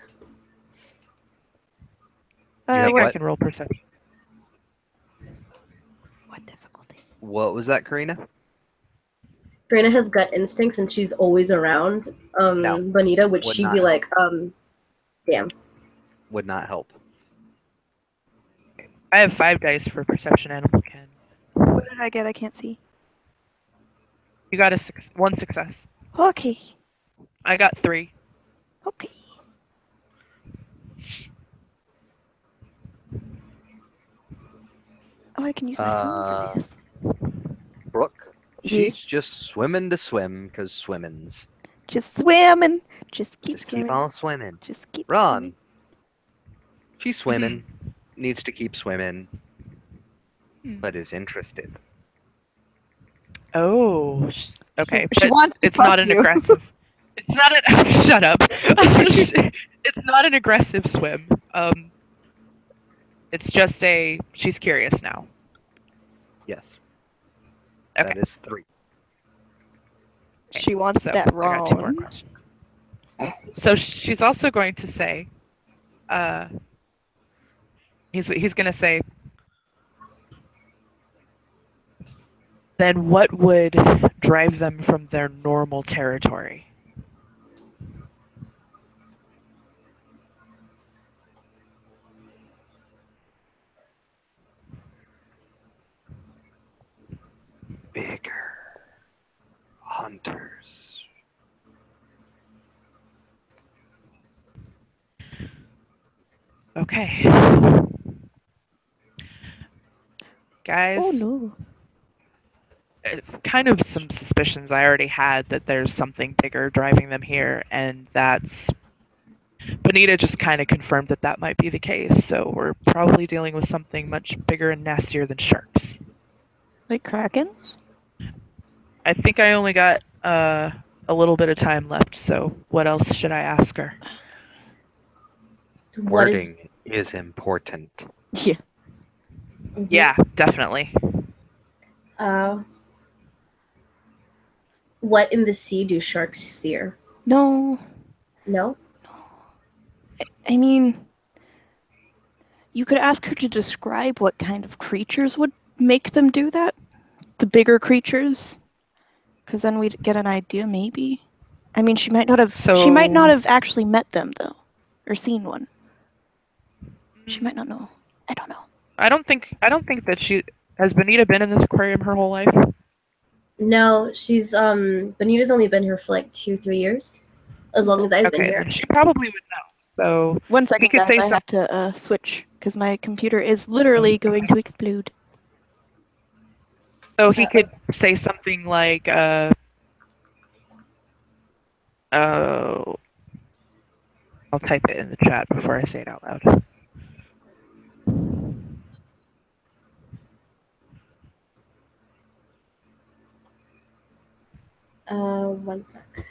You have I what? can roll perception. What difficulty? What was that, Carina? Carina has gut instincts and she's always around No. Bonita, would Would she not be help. like, damn. Would not help. I have 5 dice for perception animal kin. What did I get? I can't see. You got 1 success. Okay. I got 3. Okay. Oh, I can use my phone for this. Brooke? Yes. She's just swimming to swim, because swimmins. Just swimming. Just keep Just swimming. keep on swimming. Just keep Ron. swimming. She's swimming. Needs to keep swimming. But is interested. Oh, okay. She but wants to it's not fuck an you. aggressive. It's not an. Shut up. It's not an aggressive swim. It's just a. She's curious now. Yes. Okay. That is 3. She wants So that I got 2 more wrong. questions. So she's also going to say, he's going to say, then what would drive them from their normal territory? Bigger. Hunters. Okay. Guys, Oh no. it's kind of some suspicions I already had that there's something bigger driving them here, and that's Bonita just kind of confirmed that that might be the case. So we're probably dealing with something much bigger and nastier than sharks. Like krakens? I think I only got a little bit of time left. So what else should I ask her? What is Wording is important. Yeah. Yeah, definitely. What in the sea do sharks fear? No. No? I mean, you could ask her to describe what kind of creatures would make them do that. The bigger creatures. Because then we'd get an idea, maybe. I mean, she might not have. She might not have actually met them, though, or seen one. She might not know. I don't know. I don't think that she has Bonita been in this aquarium her whole life. No, she's Bonita's only been here for like 2-3 years, as long as I've been Okay, here. then she probably would know. So One second, could guys. say I have to switch because my computer is literally going to explode. So he could say something like, oh, I'll type it in the chat before I say it out loud. One sec.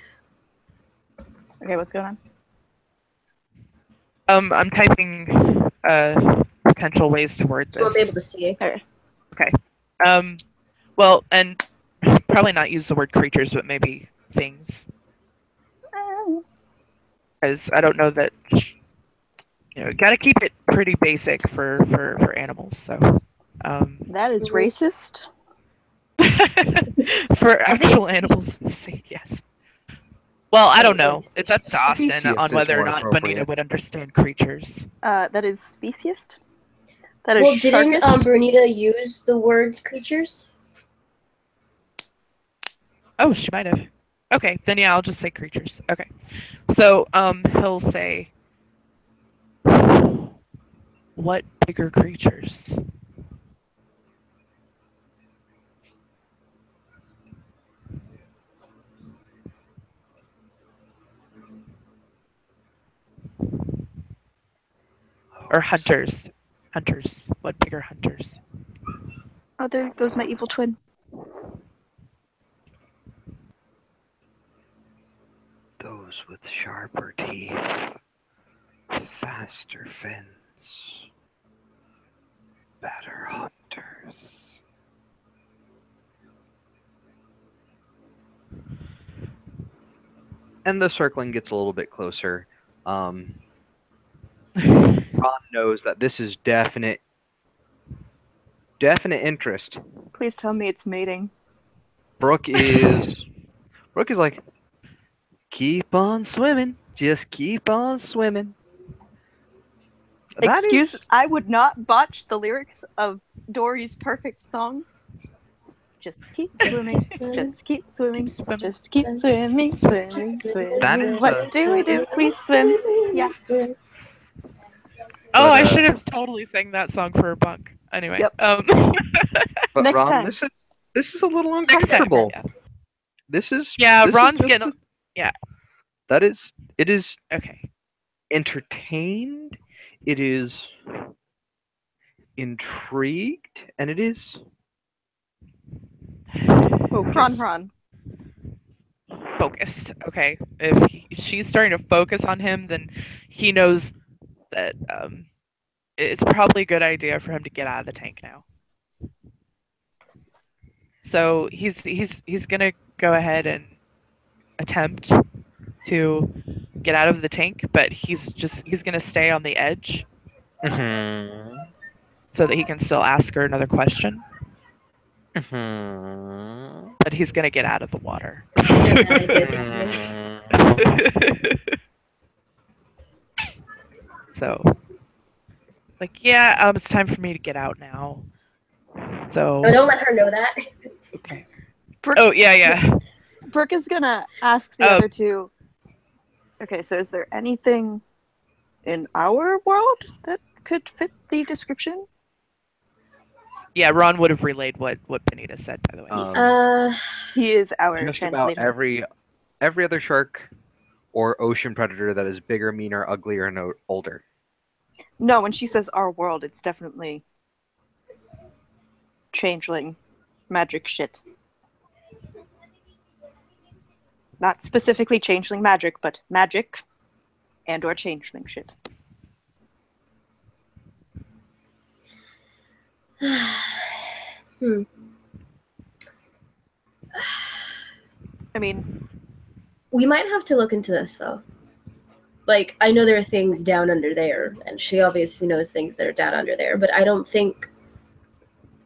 Okay, what's going on? I'm typing potential ways to word So we'll be this. able to see. Okay. Well, and probably not use the word creatures, but maybe things. Because I don't know that, got to keep it pretty basic for animals. So That is racist. for actual animals, say yes. Well, I don't know. It's up to Austin Speciest on is whether or more not Bonita appropriate. would understand creatures. That is speciest. That is Well, didn't sharkist. Bonita use the words creatures? Oh, she might have. Okay, then yeah, I'll just say creatures. Okay. So, he'll say, what bigger creatures? Or hunters. Hunters. What bigger hunters? Oh, there goes my evil twin. Those with sharper teeth, faster fins, better hunters. And the circling gets a little bit closer. Ron knows that this is definite interest. Please tell me it's mating. Brooke is like, keep on swimming, just keep on swimming. Excuse, I would not botch the lyrics of Dory's perfect song. Just keep swimming, just keep swimming, just keep swimming, swimming, That swimming. is What do we do? We swim. Yeah. Oh, I But, should have totally sang that song for a bunk. Anyway. Yep. But Next Ron, time. this is a little Next time, uncomfortable. yeah. This is Ron's just getting. Yeah. It is Okay. entertained, it is intrigued, and it is Ron. Focused. Okay. If she's starting to focus on him, then he knows that it's probably a good idea for him to get out of the tank now. So he's gonna go ahead and attempt to get out of the tank, but he's gonna stay on the edge so that he can still ask her another question. But he's gonna get out of the water. So, like, yeah, it's time for me to get out now. So. Oh, don't let her know that. Okay. Brooke, Oh yeah. Brooke is gonna ask the other two. Okay, so is there anything in our world that could fit the description? Yeah, Ron would have relayed what Bonita said, by the way. He is our just translator. about every other shark or ocean predator that is bigger, meaner, uglier, and older. No, when she says our world, it's definitely changeling magic shit. Not specifically changeling magic, but magic and or changeling shit. I mean, we might have to look into this though. Like, I know there are things down under there, and she obviously knows things that are down under there, but I don't think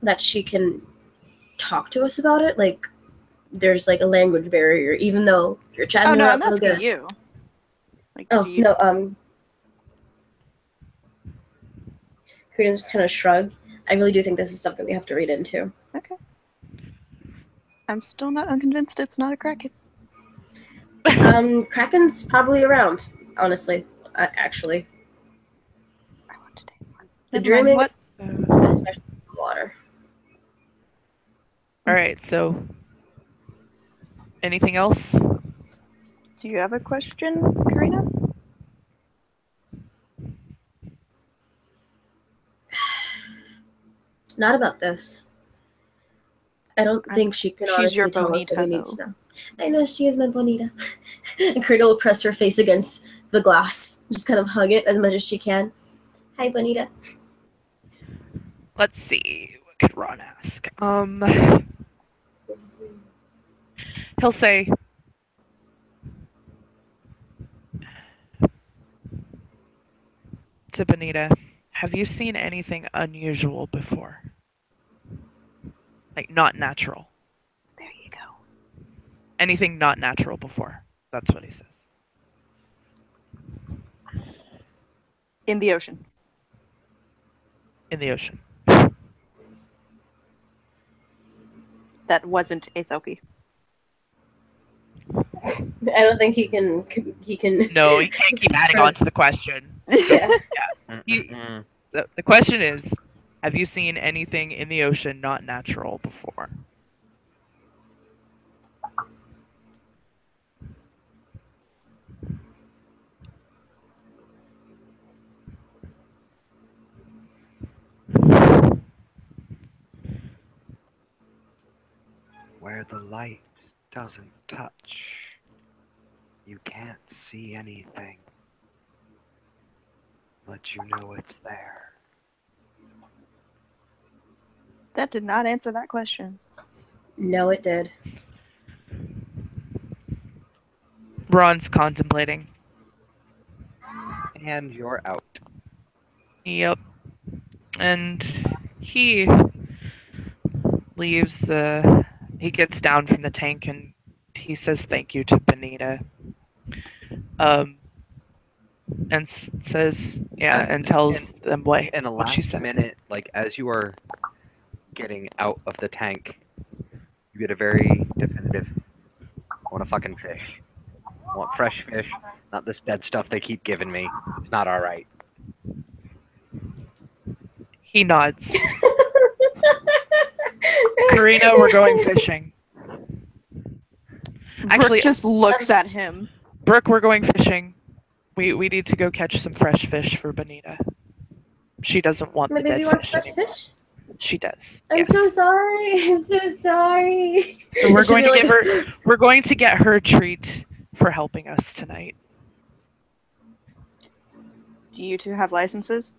that she can talk to us about it. Like, there's like a language barrier, even though you're chatting. Oh no, her I'm up asking good. you. Like, oh you... no, Karina's kind of shrug. I really do think this is something we have to read into. Okay. I'm still not unconvinced it's not a kraken. Kraken's probably around, honestly. Actually. I want to take one. The Never mind, dreaming, what? especially water. All right. So, anything else? Do you have a question, Carina? Not about this. I don't think she can She's your honestly tell us what we Bonita, need to know. I know she is my Bonita. And Karina will press her face against the glass. Just kind of hug it as much as she can. Hi, Bonita. Let's see. What could Ron ask? He'll say, to Bonita, have you seen anything unusual before? Like, not natural. There you go. Anything not natural before. That's what he says. In the ocean. In the ocean. That wasn't a selkie. I don't think he can. No, you can't keep adding on to the question. Yeah. The question is, have you seen anything in the ocean not natural before? Where the light doesn't touch, you can't see anything, but you know it's there. That did not answer that question. No, it did. Ron's contemplating. And you're out. Yep. And he leaves he gets down from the tank and he says thank you to Bonita. And says, yeah, and tells them what In a what she last said. minute, like as you are getting out of the tank, you get a very definitive, I want a fucking fish. I want fresh fish, not this dead stuff they keep giving me. It's not alright. He nods. Carina, we're going fishing. Actually, Brooke just looks at him. Brooke, we're going fishing. We need to go catch some fresh fish for Bonita. She doesn't want My the baby dead wants fish fresh anymore. fish? She does. I'm yes. so sorry. I'm so sorry. So we're She's going to gonna give her. We're going to get her a treat for helping us tonight. Do you two have licenses?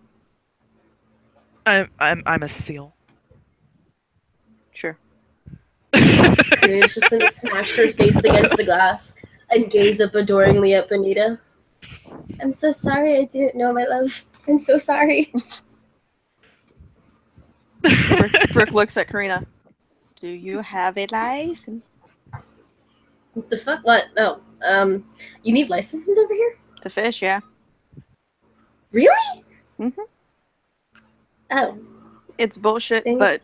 I'm a seal. Sure. Karina's just gonna smash her face against the glass and gaze up adoringly at Bonita. I'm so sorry. I didn't know, my love. I'm so sorry. Brooke looks at Carina. Do you have a license? What the fuck? What? No. You need licenses over here? To fish, yeah. Really? Mm-hmm. Oh. It's bullshit, Things, but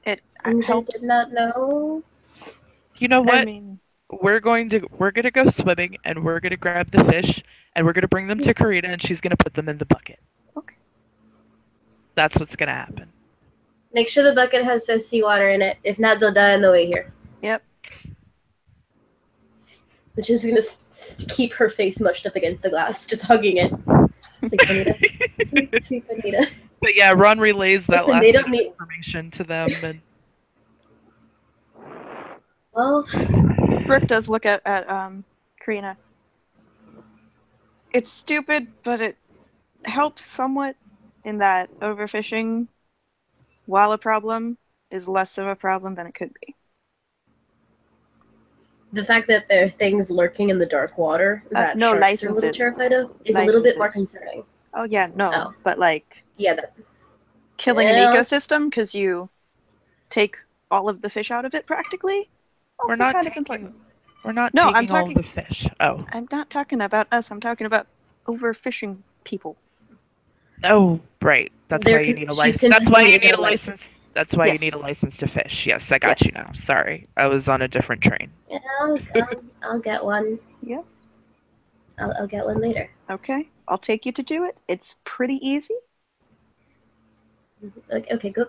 it things helps. I did not know. You know what? I mean, we're gonna go swimming and we're gonna grab the fish and we're gonna bring them to Carina and she's gonna put them in the bucket. okay. That's what's gonna happen. Make sure the bucket has seawater in it. If not, they'll die on the way here. Yep. Which is gonna keep her face mushed up against the glass, just hugging it. Sweet Bonita. Sweet, sweet Bonita. But yeah, Ron relays that Listen, last they bit don't of need- information to them and Well, Brooke does look at Carina. It's stupid, but it helps somewhat in that overfishing, while a problem, is less of a problem than it could be. the fact that there are things lurking in the dark water that no, sharks are a little licenses. terrified of is a little bit more Licenses. concerning. Oh yeah, no, Oh. but like Yeah, that, killing an Well- ecosystem because you take all of the fish out of it practically. we're Also not kind of taking important. all I'm of talking- the fish. Oh. I'm not talking about us. I'm talking about overfishing people. Oh, right. That's They're why you con- need a she's license. That's why convincing me you to get need a a license. license. That's why you Yes. need a license to fish. Yes, I got you now. Yes. Sorry, I was on a different train. Yeah, I'll get one. Yes. I'll get one later. Okay. I'll take you to do it. It's pretty easy. Okay, go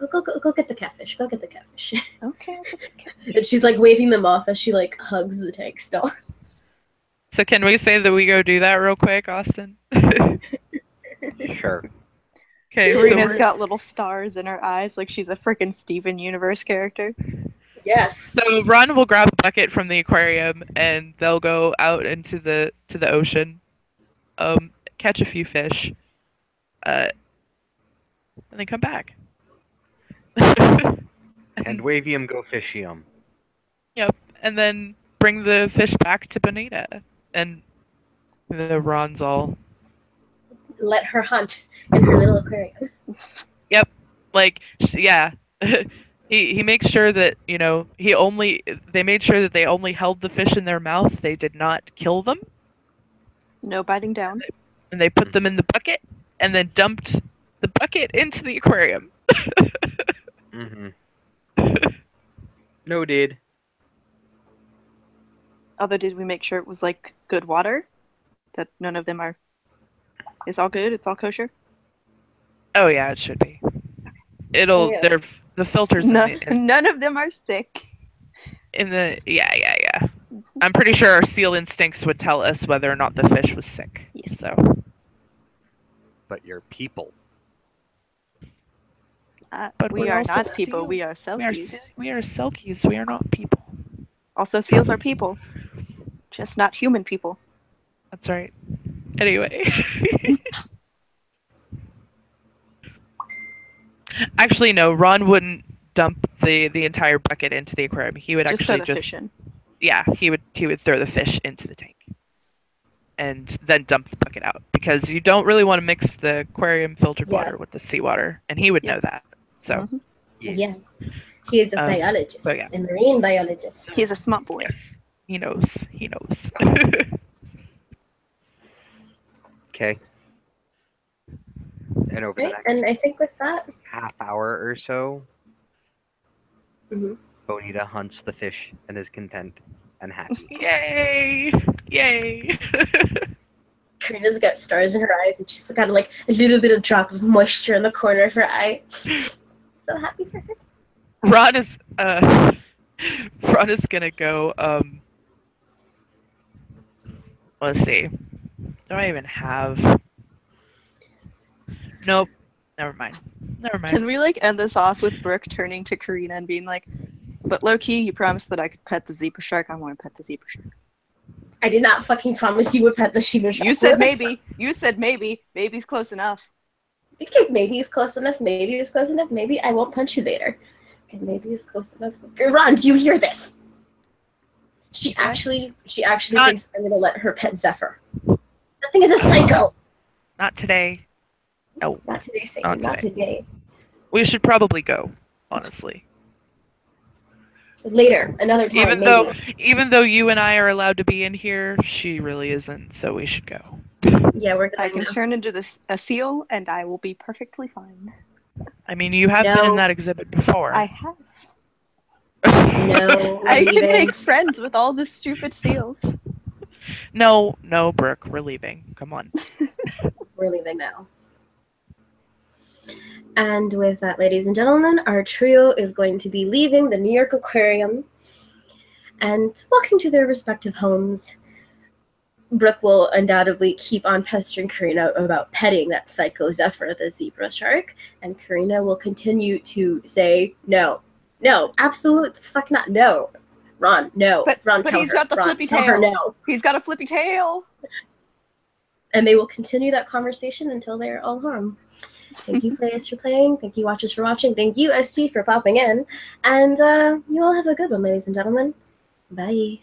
get the catfish. Go get the catfish. Okay. And she's like waving them off as she like hugs the tank stall. So can we say that we go do that real quick, Austin? Sure. Okay, so Karina's we're- got little stars in her eyes like she's a freaking Steven Universe character. Yes. So Ron will grab a bucket from the aquarium and they'll go out into the ocean, catch a few fish, and then come back. And Wavium go fishium. Yep, and then bring the fish back to Bonita, and the Ron's all Let her hunt in her little aquarium. like, yeah. He makes sure that, you know, they made sure that they only held the fish in their mouth. They did not kill them. No biting down. And they put them in the bucket and then dumped the bucket into the aquarium. Noted. Although, did we make sure it was like good water? That none of them are. It's all good. It's all kosher. Oh yeah, it should be. It'll Yeah. they're the filters None of them are sick. yeah. I'm pretty sure our seal instincts would tell us whether or not the fish was sick. Yes. So But you're people. But We we're are also not people. We are seals. selkies. We are selkies. We are not people. Also, seals are people, just not human people. That's right. Anyway. Actually, no. Ron wouldn't dump the entire bucket into the aquarium. He would Just throw actually the fish in. yeah. He would throw the fish into the tank, and then dump the bucket out because you don't really want to mix the aquarium filtered Yeah. water with the seawater, and he would know that. So Mhm. Yeah. He is a biologist, so yeah. a marine biologist. He's a smart boy. yes, he knows. He knows. Okay. And over the Right? next And I think with that, half hour or so, Mhm. Bonita hunts the fish and is content and happy. Yay! Yay! Karina's got stars in her eyes and she's got like a little bit of drop of moisture in the corner of her eye. So happy for her. Ron is gonna go let's see. Do I even have Nope. Never mind. Can we like end this off with Brooke turning to Karina and being like, "But low key, you promised that I could pet the zebra shark. I want to pet the zebra shark." I did not fucking promise you would pet the Shiba shark. You said maybe. You said maybe. Maybe's close enough. Okay, maybe it's close enough. Maybe it's close enough. Maybe I won't punch you later. Okay, maybe it's close enough. Ron, do you hear this? She actually thinks I'm gonna let her pet Zephyr. That thing is a psycho. Not today. No. Not today, Satan. Not today. We should probably go, honestly. Later, another time. Even though you and I are allowed to be in here, she really isn't, so we should go. Yeah, we're I going can turn into a seal, and I will be perfectly fine. I mean, you have been in that exhibit before. I have. No, I can make friends with all the stupid seals. No, Brooke, we're leaving. Come on. We're leaving now. And with that, ladies and gentlemen, our trio is going to be leaving the New York Aquarium and walking to their respective homes. Brooke will undoubtedly keep on pestering Karina about petting that psycho Zephyr, the zebra shark, and Karina will continue to say, no, absolutely fuck not, no. Ron, no. Ron, but tell he's her. got the Ron, flippy tell tail. her no. He's got a flippy tail. And they will continue that conversation until they're all home. Thank you, players, for playing. Thank you, watchers, for watching. Thank you, ST, for popping in. And you all have a good one, ladies and gentlemen. Bye.